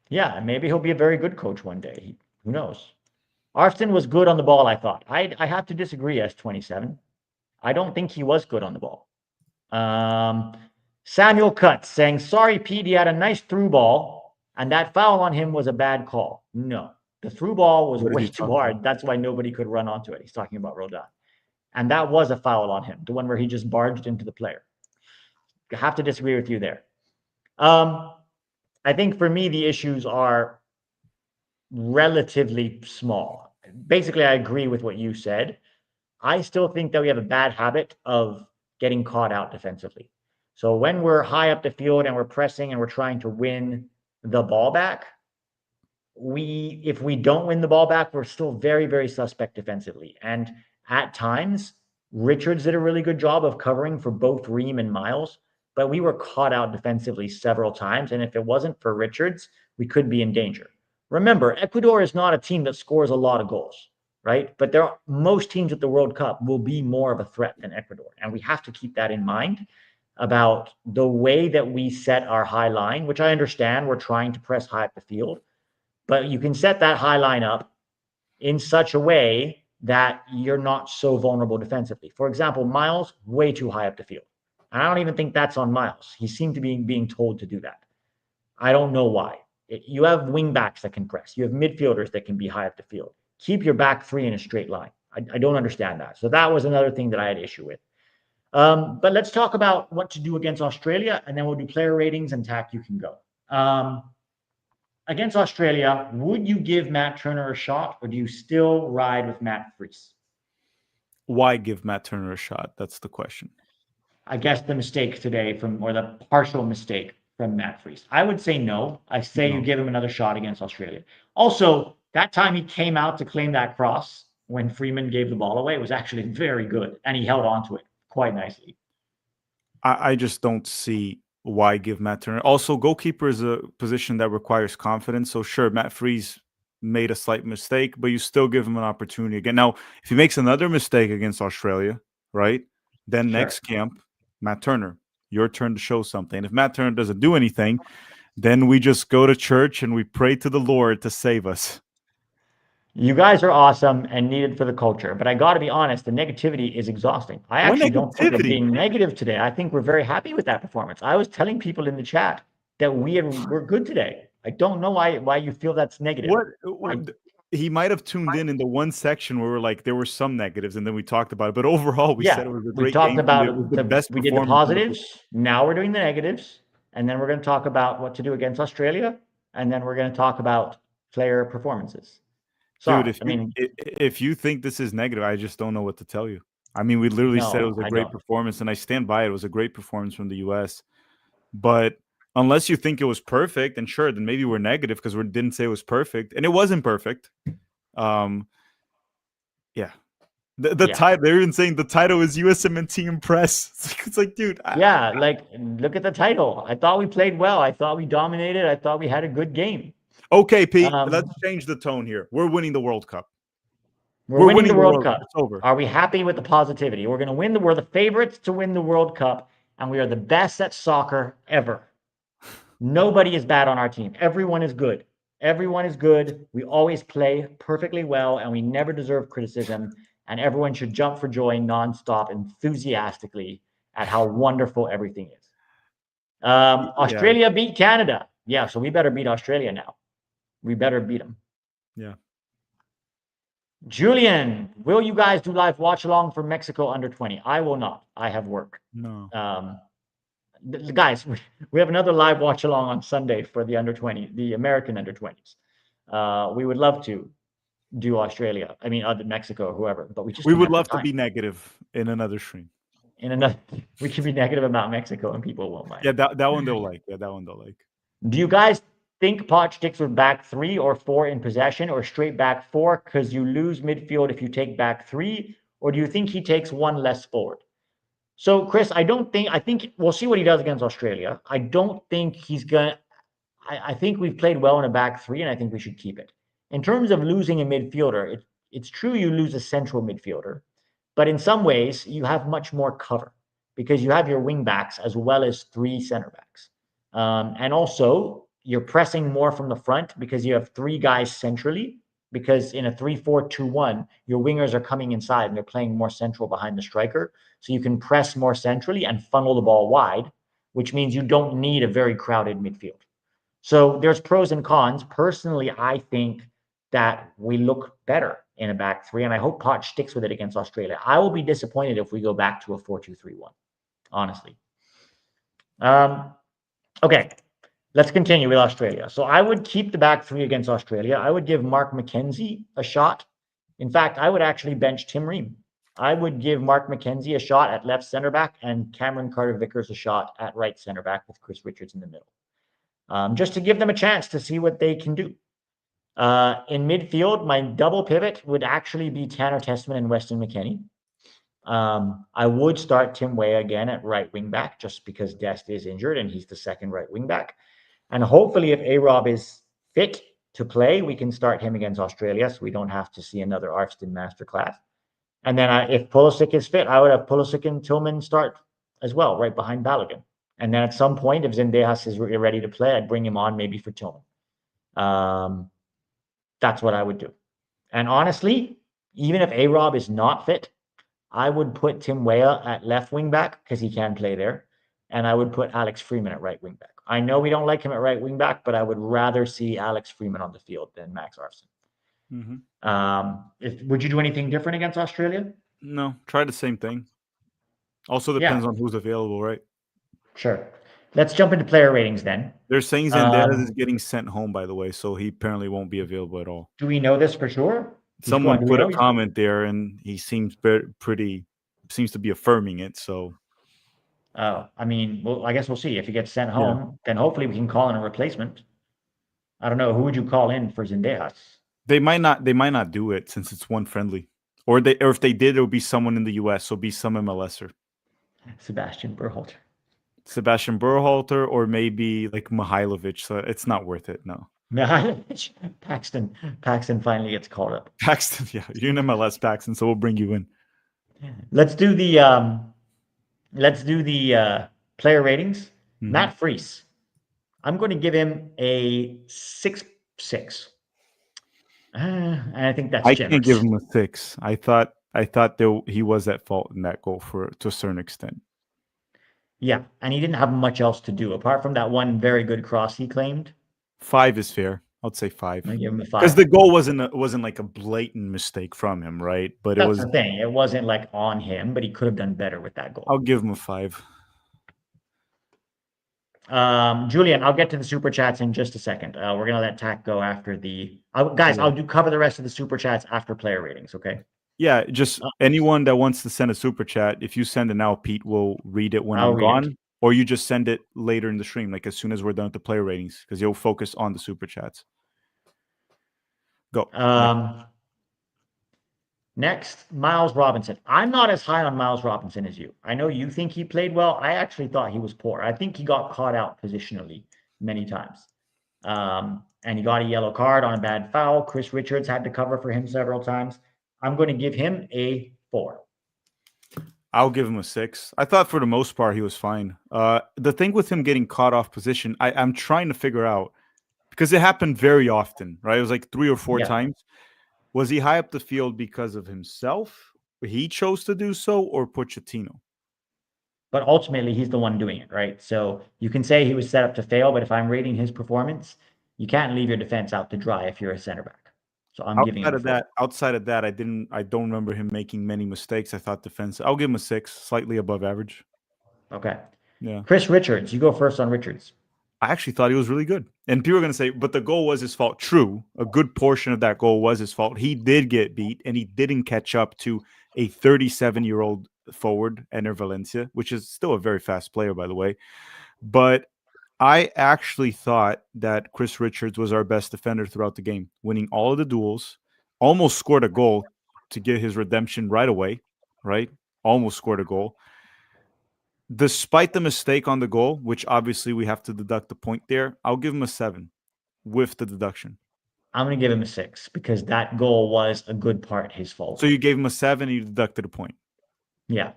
Yeah, and maybe he'll be a very good coach one day. Who knows? Arfston was good on the ball, I thought. I have to disagree, S27. I don't think he was good on the ball. Samuel Cutts saying, sorry, Pete, he had a nice through ball, and that foul on him was a bad call. No, the through ball was way too hard. That's why nobody could run onto it. He's talking about Roldan. And that was a foul on him, the one where he just barged into the player. I have to disagree with you there. I think for me, the issues are relatively small. Basically, I agree with what you said. I still think that we have a bad habit of getting caught out defensively. So when we're high up the field and we're pressing and we're trying to win the ball back, if we don't win the ball back, we're still very, very suspect defensively. And at times, Richards did a really good job of covering for both Ream and Miles, but we were caught out defensively several times. And if it wasn't for Richards, we could be in danger. Remember, Ecuador is not a team that scores a lot of goals, right? But most teams at the World Cup will be more of a threat than Ecuador. And we have to keep that in mind about the way that we set our high line, which I understand we're trying to press high up the field, but you can set that high line up in such a way that you're not so vulnerable defensively. For example, Miles, way too high up the field. And I don't even think that's on Miles. He seemed to be being told to do that. I don't know why. You have wing backs that can press. You have midfielders that can be high up the field. Keep your back three in a straight line. I don't understand that. So that was another thing that I had issue with. But let's talk about what to do against Australia, and then we'll do player ratings, and Tac, you can go. Against Australia, would you give Matt Turner a shot, or do you still ride with Matt Fries? Why give Matt Turner a shot? That's the question. I guess the mistake today or the partial mistake from Matt Fries. I would say no. I say you give him another shot against Australia. Also, that time he came out to claim that cross when Freeman gave the ball away was actually very good, and he held on to it quite nicely. I just don't see why give Matt Turner. Also, goalkeeper is a position that requires confidence. So sure, Matt Fries made a slight mistake, but you still give him an opportunity again. Now, if he makes another mistake against Australia, right, then next camp, Matt Turner, your turn to show something. If Matt Turner doesn't do anything, Then we just go to church and we pray to the Lord to save us. You guys are awesome and needed for the culture, but I got to be honest, the negativity is exhausting. I actually don't think we're being negative today. I think we're very happy with that performance. I was telling people in the chat that we're good today. I don't know why you feel that's negative. He might have tuned in the one section where we're like there were some negatives, and then we talked about it. But overall, we said it was a great game. We talked about it was the best. We did the positives. Now we're doing the negatives, and then we're going to talk about what to do against Australia, and then we're going to talk about player performances. Dude, if you think this is negative, I just don't know what to tell you. I mean, we literally said it was a great performance, and I stand by it. It was a great performance from the U.S. But unless you think it was perfect, and sure, then maybe we're negative because we didn't say it was perfect, and it wasn't perfect. Yeah. The title, they're even saying the title is USMNT Impress. It's like, dude. Look at the title. I thought we played well. I thought we dominated. I thought we had a good game. Okay, Pete, let's change the tone here. We're winning the World Cup. We're winning the World Cup. It's over. Are we happy with the positivity? We're going to win. We're the favorites to win the World Cup, and we are the best at soccer ever. Nobody is bad on our team. Everyone is good. Everyone is good. We always play perfectly well, and we never deserve criticism. And everyone should jump for joy nonstop, enthusiastically at how wonderful everything is. Australia beat Canada. Yeah, so we better beat Australia now. We better beat them. Yeah. Julian, will you guys do live watch along for Mexico under 20? I will not. I have work. No. Guys, we have another live watch along on Sunday for the under 20, the American under 20s. We would love to do Australia. I mean, Mexico, whoever. But we would love to be negative in another stream. We can be negative about Mexico and people won't mind. Yeah, that one they'll like. Yeah, that one they'll like. Do you guys think Poch sticks with back 3 or 4 in possession or straight back 4 because you lose midfield if you take back 3? Or do you think he takes one less forward? So, Chris, I think we'll see what he does against Australia. I don't think he's going to. I think we've played well in a back 3, and I think we should keep it. In terms of losing a midfielder, it's true you lose a central midfielder, but in some ways you have much more cover because you have your wing backs as well as 3 center backs. And also, you're pressing more from the front because you have 3 guys centrally, because in a 3-4-2-1, your wingers are coming inside and they're playing more central behind the striker. So you can press more centrally and funnel the ball wide, which means you don't need a very crowded midfield. So there's pros and cons. Personally, I think that we look better in a back 3, and I hope Poch sticks with it against Australia. I will be disappointed if we go back to a 4-2-3-1, honestly. Okay, let's continue with Australia. So I would keep the back 3 against Australia. I would give Mark McKenzie a shot. In fact, I would actually bench Tim Ream. I would give Mark McKenzie a shot at left center back and Cameron Carter-Vickers a shot at right center back with Chris Richards in the middle. Just to give them a chance to see what they can do. In midfield, my double pivot would actually be Tanner Testament and Weston McKennie. I would start Tim Weah again at right wing back just because Dest is injured and he's the second right wing back. And hopefully if A-Rob is fit to play, we can start him against Australia so we don't have to see another Arfston masterclass. And then if Pulisic is fit, I would have Pulisic and Tillman start as well, right behind Balogun. And then at some point, if Zendejas is ready to play, I'd bring him on maybe for Tillman. That's what I would do. And honestly, even if A-Rob is not fit, I would put Tim Weah at left wing back because he can play there. And I would put Alex Freeman at right wing back. I know we don't like him at right wing back, but I would rather see Alex Freeman on the field than Max Arfston. Mm-hmm. Would you do anything different against Australia? No, try the same thing. Also depends on who's available, right? Sure. Let's jump into player ratings then. They're saying Zendejas is getting sent home, by the way, so he apparently won't be available at all. Do we know this for sure? Someone put a comment there, and he seems seems to be affirming it. So, I mean, well, I guess we'll see. If he gets sent home, then hopefully we can call in a replacement. I don't know. Who would you call in for Zendejas? They might not do it since it's one friendly, or if they did, it would be someone in the U.S. So be some MLSer. Sebastian Berhalter, or maybe like Mihailovic. So it's not worth it. No. Mihailovic, Paxton finally gets called up. Paxton, yeah, you're in MLS, Paxton. So we'll bring you in. Let's do the player ratings. Mm-hmm. Matt Freese. I'm going to give him a 6-6. And I think that's I generous. can't give him a 6. I thought he was at fault in that goal to a certain extent. Yeah, and he didn't have much else to do apart from that one very good cross he claimed. 5 is fair. I'd say 5. I give him a 5 because the goal wasn't like a blatant mistake from him, right? But That's the thing. It wasn't like on him, but he could have done better with that goal. I'll give him a 5. Julian, I'll get to the super chats in just a second. We're gonna let Tac go after the guys. I'll cover the rest of the super chats after player ratings. Okay. Yeah, just anyone that wants to send a super chat, if you send it now, Pete will read it when I'm gone, or you just send it later in the stream, like as soon as we're done with the player ratings, because you'll focus on the super chats. Go. Next, Miles Robinson. I'm not as high on Miles Robinson as you. I know you think he played well. I actually thought he was poor. I think he got caught out positionally many times. And he got a yellow card on a bad foul. Chris Richards had to cover for him several times. I'm going to give him a 4. I'll give him a 6. I thought for the most part he was fine. The thing with him getting caught off position, I'm trying to figure out, because it happened very often, right? It was like 3 or 4 times. Was he high up the field because of himself? He chose to do so, or Pochettino? But ultimately, he's the one doing it, right? So you can say he was set up to fail, but if I'm rating his performance, you can't leave your defense out to dry if you're a center back. So I'm giving him a 4. Outside of that, I don't remember him making many mistakes. I thought defense. I'll give him a 6, slightly above average. Okay. Yeah. Chris Richards, you go first on Richards. I actually thought he was really good. And people are going to say, but the goal was his fault. True. A good portion of that goal was his fault. He did get beat, and he didn't catch up to a 37-year-old forward, Ener Valencia, which is still a very fast player, by the way. But I actually thought that Chris Richards was our best defender throughout the game, winning all of the duels, almost scored a goal to get his redemption right away, right? Almost scored a goal. Despite the mistake on the goal, which obviously we have to deduct the point there, I'll give him a 7 with the deduction. I'm going to give him a 6 because that goal was a good part his fault. So you gave him a 7 and you deducted a point. Yeah.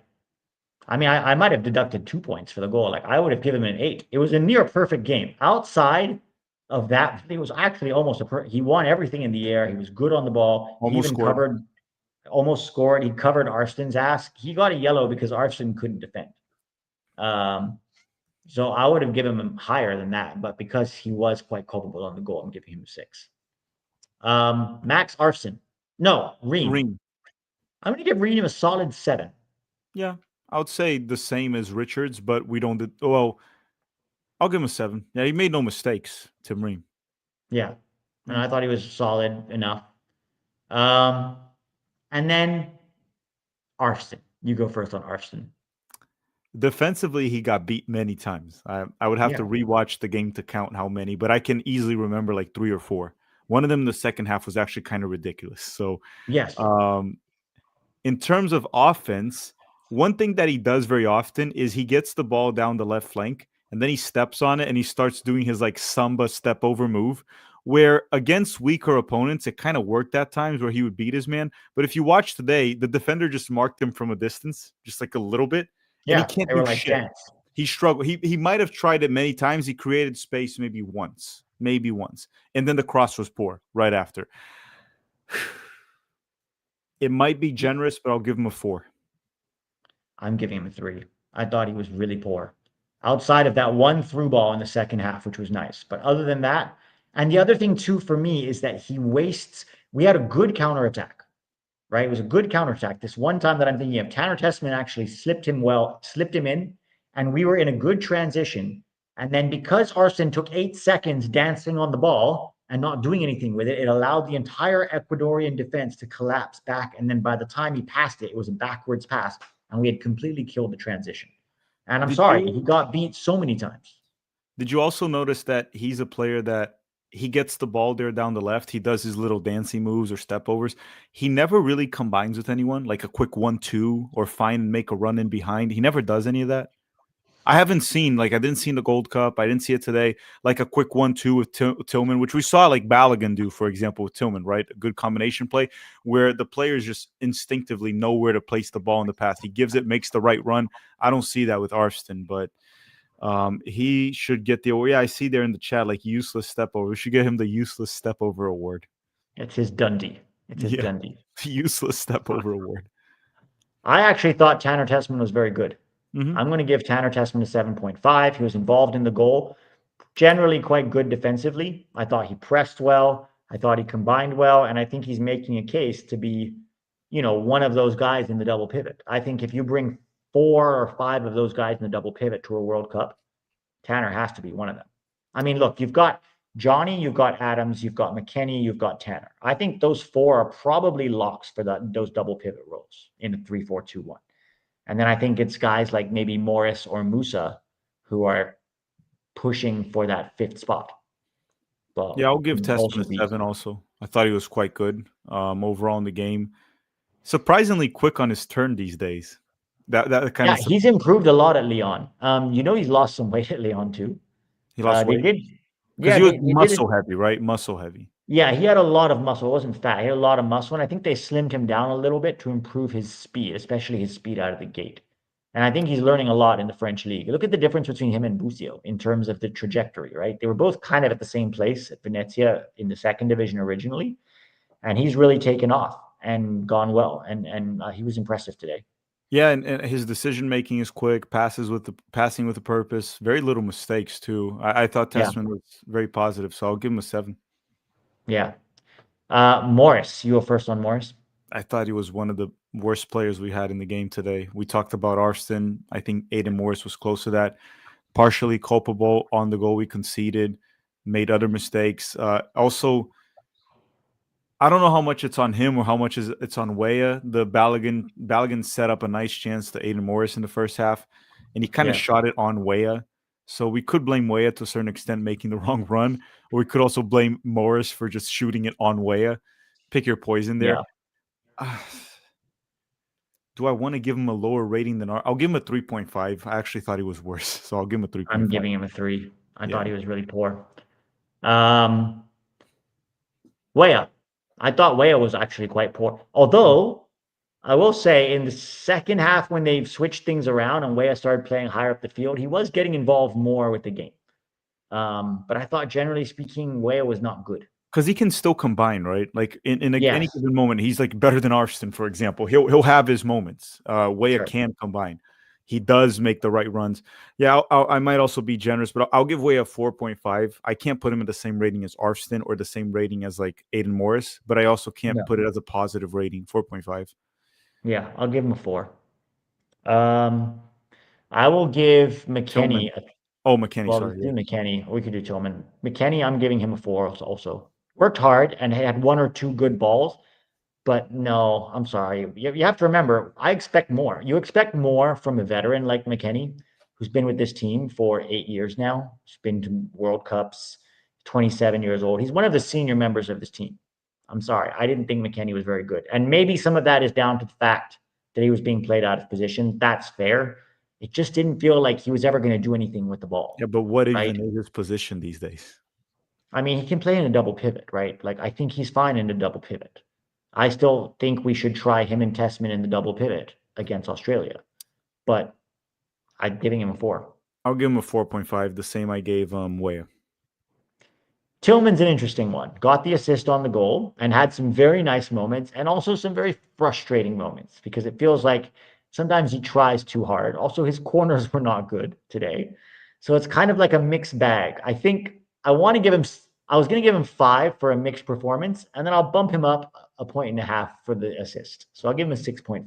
I mean, I might have deducted 2 points for the goal. Like, I would have given him an 8. It was a near perfect game. Outside of that, it was actually almost he won everything in the air. He was good on the ball. Almost scored. Almost scored. He covered Arston's ass. He got a yellow because Arston couldn't defend. So I would have given him higher than that, but because he was quite culpable on the goal, I'm giving him a 6. Max Arston. No, Ream. I'm going to give Ream a solid 7. Yeah, I would say the same as Richards, but we don't. Well, I'll give him a 7. Yeah, he made no mistakes, Tim Ream. Yeah, and I thought he was solid enough. And then Arston. You go first on Arston. Defensively, he got beat many times. I would have to rewatch the game to count how many, but I can easily remember like 3 or 4. One of them in the second half was actually kind of ridiculous. So, yes. In terms of offense, one thing that he does very often is he gets the ball down the left flank and then he steps on it and he starts doing his like Samba step over move, where against weaker opponents, it kind of worked at times where he would beat his man. But if you watch today, the defender just marked him from a distance, just like a little bit. Yeah, and he can't do shit. Dance. He struggled. He might have tried it many times. He created space maybe once. And then the cross was poor right after. It might be generous, but I'll give him a 4. I'm giving him a 3. I thought he was really poor. Outside of that one through ball in the second half, which was nice. But other than that, and the other thing too for me is that we had a good counterattack, right? It was a good counterattack. This one time that I'm thinking of, Tanner Tessman actually slipped him in, and we were in a good transition. And then because Arston took 8 seconds dancing on the ball and not doing anything with it, it allowed the entire Ecuadorian defense to collapse back. And then by the time he passed it, it was a backwards pass, and we had completely killed the transition. And I'm sorry, he got beat so many times. Did you also notice that he's a player that he gets the ball there down the left, he does his little dancing moves or step overs. He never really combines with anyone, like a quick 1-2 or find and make a run in behind. He never does any of that. I didn't see the Gold Cup. I didn't see it today. Like a quick 1-2 with Tillman, which we saw like Balogun do, for example, with Tillman, right? A good combination play where the players just instinctively know where to place the ball in the path. He gives it, makes the right run. I don't see that with Arston, but He should get the award. Yeah, I see there in the chat, like useless step over. We should get him the useless step over award. It's his Dundee. It's his Yeah. Dundee. Useless step over award. I actually thought Tanner Tessman was very good. Mhm. I'm going to give Tanner Tessman a 7.5. He was involved in the goal, generally quite good defensively. I thought he pressed well. I thought he combined well, and I think he's making a case to be, one of those guys in the double pivot. I think if you bring 4 or 5 of those guys in the double pivot to a World Cup, Tanner has to be one of them. I mean, look, you've got Johnny, you've got Adams, you've got McKennie, you've got Tanner. I think those 4 are probably locks for those double pivot roles in a 3-4-2-1. And then I think it's guys like maybe Morris or Musa who are pushing for that 5th spot. But Yeah, I'll give also Testament a 7 also. I thought he was quite good overall in the game. Surprisingly quick on his turn these days. That kind yeah, of he's improved a lot at Lyon. He's lost some weight at Lyon too. he lost They weight did, because yeah, he was they did muscle it. heavy, right? Muscle heavy. Yeah, he had a lot of muscle. It wasn't fat. He had a lot of muscle, and I think they slimmed him down a little bit to improve his speed, especially his speed out of the gate. And I think he's learning a lot in the French league. Look at the difference between him and Busio in terms of the trajectory, right? They were both kind of at the same place at Venezia in the 2nd division originally, and he's really taken off and gone well. And he was impressive today. Yeah, and his decision making is quick. Passing with a purpose. Very little mistakes too. I thought Yeah. Testament was very positive, so I'll give him a 7. Yeah. Morris, you go first on Morris. I thought he was one of the worst players we had in the game today. We talked about Arston. I think Aiden Morris was close to that. Partially culpable on the goal we conceded. Made other mistakes. Also, I don't know how much it's on him or how much it's on Weah. The Balogun set up a nice chance to Aiden Morris in the first half, and he kind of shot it on Weah. So we could blame Weah to a certain extent making the wrong run, or we could also blame Morris for just shooting it on Weah. Pick your poison there. Do I want to give him a lower rating than I'll give him a 3.5. I actually thought he was worse, so I'll give him a 3.5. I'm giving him a 3. I thought he was really poor. Weah. I thought Weah was actually quite poor. Although, I will say, in the second half, when they switched things around and Weah started playing higher up the field, he was getting involved more with the game. But I thought, generally speaking, Weah was not good. Because he can still combine, right? Like in any given moment, he's like better than Arston, for example. He'll have his moments. Weah can combine. He does make the right runs. Yeah, I might also be generous, but I'll give Weah a 4.5. I can't put him at the same rating as Arston or the same rating as like Aiden Morris, but I also can't put it as a positive rating. 4.5. Yeah, I'll give him a 4. I will give McKennie. McKennie, Well, sorry. let's do McKennie. We could do Tillman. McKennie, I'm giving him a 4 also. Worked hard and had 1 or 2 good balls. But no, I'm sorry. You have to remember, I expect more. You expect more from a veteran like McKennie, who's been with this team for 8 years now. He's been to World Cups, 27 years old. He's one of the senior members of this team. I'm sorry. I didn't think McKennie was very good. And maybe some of that is down to the fact that he was being played out of position. That's fair. It just didn't feel like he was ever going to do anything with the ball. Yeah, but what even is his position these days? I mean, he can play in a double pivot, right? Like, I think he's fine in a double pivot. I still think we should try him and Tessman in the double pivot against Australia. But I'm giving him a 4. I'll give him a 4.5, the same I gave Weah. Tillman's an interesting one. Got the assist on the goal and had some very nice moments and also some very frustrating moments because it feels like sometimes he tries too hard. Also, his corners were not good today. So it's kind of like a mixed bag. I think I was going to give him 5 for a mixed performance, and then I'll bump him up a 1.5 for the assist. So I'll give him a 6.5.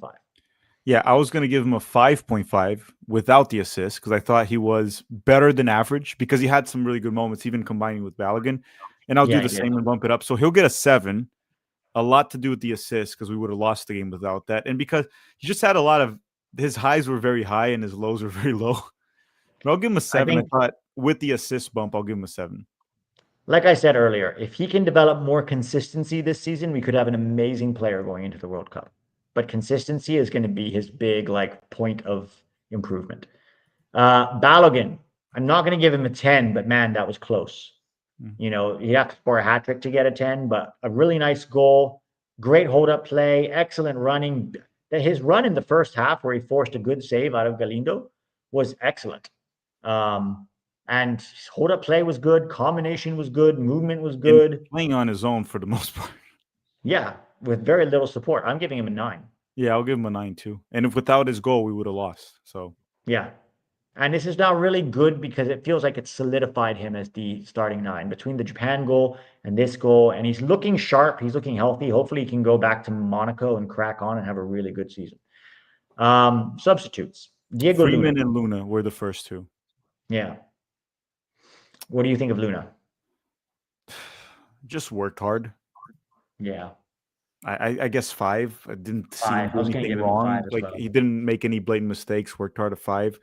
Yeah, I was going to give him a 5.5 without the assist because I thought he was better than average because he had some really good moments, even combining with Balogun. And I'll do the same and bump it up. So he'll get a 7. A lot to do with the assist because we would have lost the game without that. And because he just had a lot of his highs were very high and his lows were very low. But I'll give him a 7. I thought with the assist bump, I'll give him a 7. Like I said earlier, if he can develop more consistency this season, we could have an amazing player going into the World Cup. But consistency is going to be his big point of improvement. Balogun, I'm not going to give him a 10, but man, that was close. You know, he had to score a hat trick to get a 10, but a really nice goal, great hold-up play, excellent running. His run in the first half where he forced a good save out of Galindo was excellent. And his hold-up play was good. Combination was good. Movement was And good. playing on his own for the most part. Yeah, with very little support. I'm giving him a 9. Yeah, I'll give him a 9 too. And if without his goal, we would have lost. So Yeah. And this is now really good because it feels like it's solidified him as the starting 9 between the Japan goal and this goal. And he's looking sharp. He's looking healthy. Hopefully he can go back to Monaco and crack on and have a really good season. Substitutes. Diego Freeman Luna. and Luna were the first two. Yeah. What do you think of Luna? Just worked hard. Yeah. I guess 5. I didn't see 5. him I do was gonna anything give him a wrong. 5 as Like well. he didn't make any blatant mistakes. Worked hard at 5.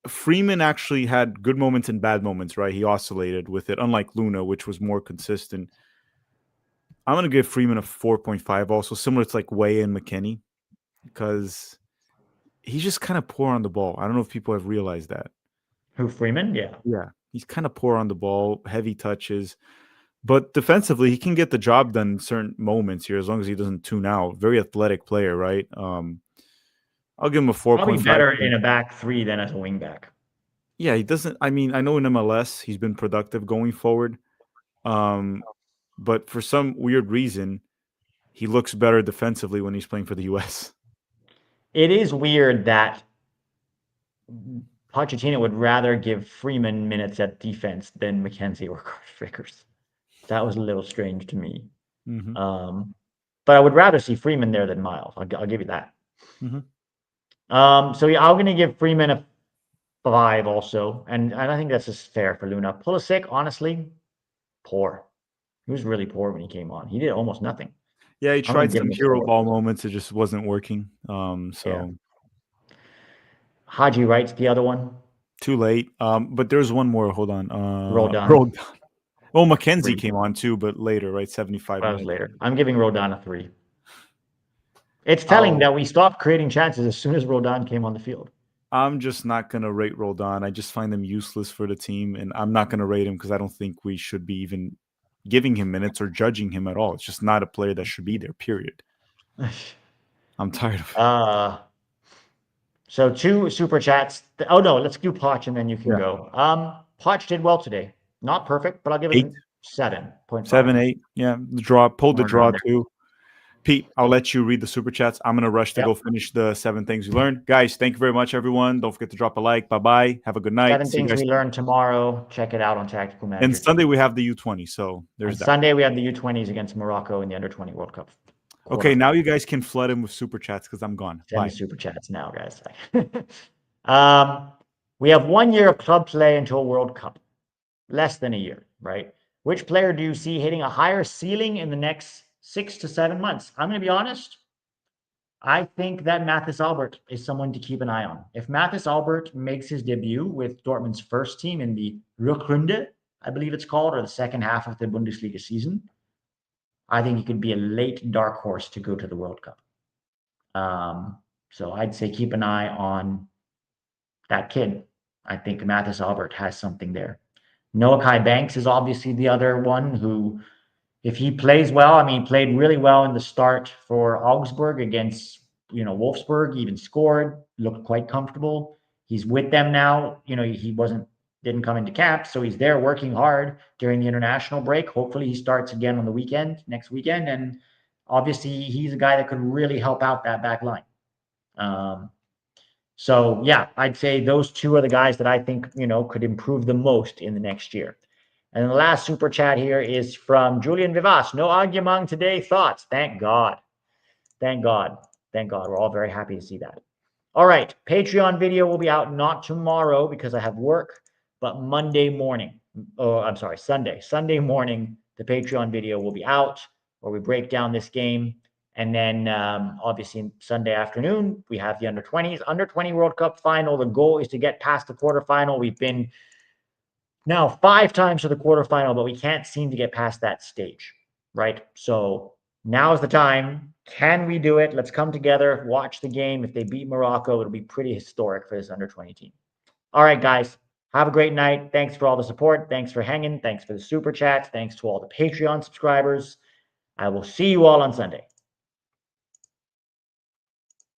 Freeman actually had good moments and bad moments. Right, he oscillated with it, unlike Luna, which was more consistent. I'm gonna give Freeman a 4.5. Also similar to like Way and McKennie, because he's just kind of poor on the ball. I don't know if people have realized that. Who, Freeman? Yeah. Yeah, he's kind of poor on the ball, heavy touches. But defensively, he can get the job done in certain moments here as long as he doesn't tune out. Very athletic player, right? I'll give him a Probably 4.5. better in a back 3 than as a wing back. Yeah, he doesn't. I mean, I know in MLS he's been productive going forward, but for some weird reason, he looks better defensively when he's playing for the US. It is weird that Pochettino would rather give Freeman minutes at defense than McKenzie or Carter-Vickers. That was a little strange to me. Mm-hmm. But I would rather see Freeman there than Miles. I'll give you that. Mm-hmm. So yeah, I'm going to give Freeman a 5 also. And I think that's just fair for Luna. Pulisic, honestly, poor. He was really poor when he came on. He did almost nothing. Yeah, he I'm gonna tried give some him a hero 4. ball moments. It just wasn't working. Yeah. Haji Wright's the other one. Too late. But there's one more. Hold on. Roldan. Oh, McKenzie 3. came on too, but later, right? 75 That was minutes. later. I'm giving Roldan a 3. It's telling that we stopped creating chances as soon as Roldan came on the field. I'm just not going to rate Roldan. I just find him useless for the team, and I'm not going to rate him because I don't think we should be even giving him minutes or judging him at all. It's just not a player that should be there, period. I'm tired of it. So 2 super chats. Oh, no, let's do Poch and then you can go. Poch did well today. Not perfect, but I'll give it 7.5. 7, 8. Yeah, the draw. Pulled the draw too. Pete, I'll let you read the super chats. I'm going to rush to go finish the 7 things you learned. Guys, thank you very much, everyone. Don't forget to drop a like. Bye-bye. Have a good night. 7 things we learned tomorrow. Check it out on Tactical Manager. And Sunday, we have the U20. So there's that. Sunday, we have the U20s against Morocco in the Under-20 World Cup. Okay, now you guys can flood him with super chats because I'm gone. Send me super chats now, guys. We have 1 year of club play until World Cup. Less than a year, right? Which player do you see hitting a higher ceiling in the next 6 to 7 months? I'm going to be honest. I think that Mathis Albert is someone to keep an eye on. If Mathis Albert makes his debut with Dortmund's first team in the Rückrunde, I believe it's called, or the second half of the Bundesliga season, I think he could be a late dark horse to go to the World Cup. So I'd say keep an eye on that kid. I think Mathis Albert has something there. Noah Kai Banks is obviously the other one who, if he plays well, I mean, he played really well in the start for Augsburg against, Wolfsburg, even scored, looked quite comfortable. He's with them now. He didn't come into camp, so he's there working hard during the international break. Hopefully he starts again on the next weekend. And obviously he's a guy that could really help out that back line. So yeah, I'd say those 2 are the guys that I think, could improve the most in the next year. And the last super chat here is from Julian Vivas. No argument today. Thoughts? Thank God. Thank God. Thank God. We're all very happy to see that. All right. Patreon video will be out not tomorrow because I have work, but Monday morning. Oh, I'm sorry, Sunday. Sunday morning, the Patreon video will be out where we break down this game. And then obviously Sunday afternoon, we have the Under-20s. Under-20 World Cup final. The goal is to get past the quarterfinal. We've been now 5 times to the quarterfinal, but we can't seem to get past that stage, right? So now is the time. Can we do it? Let's come together, watch the game. If they beat Morocco, it'll be pretty historic for this Under-20 team. All right, guys. Have a great night. Thanks for all the support. Thanks for hanging. Thanks for the super chats. Thanks to all the Patreon subscribers. I will see you all on Sunday.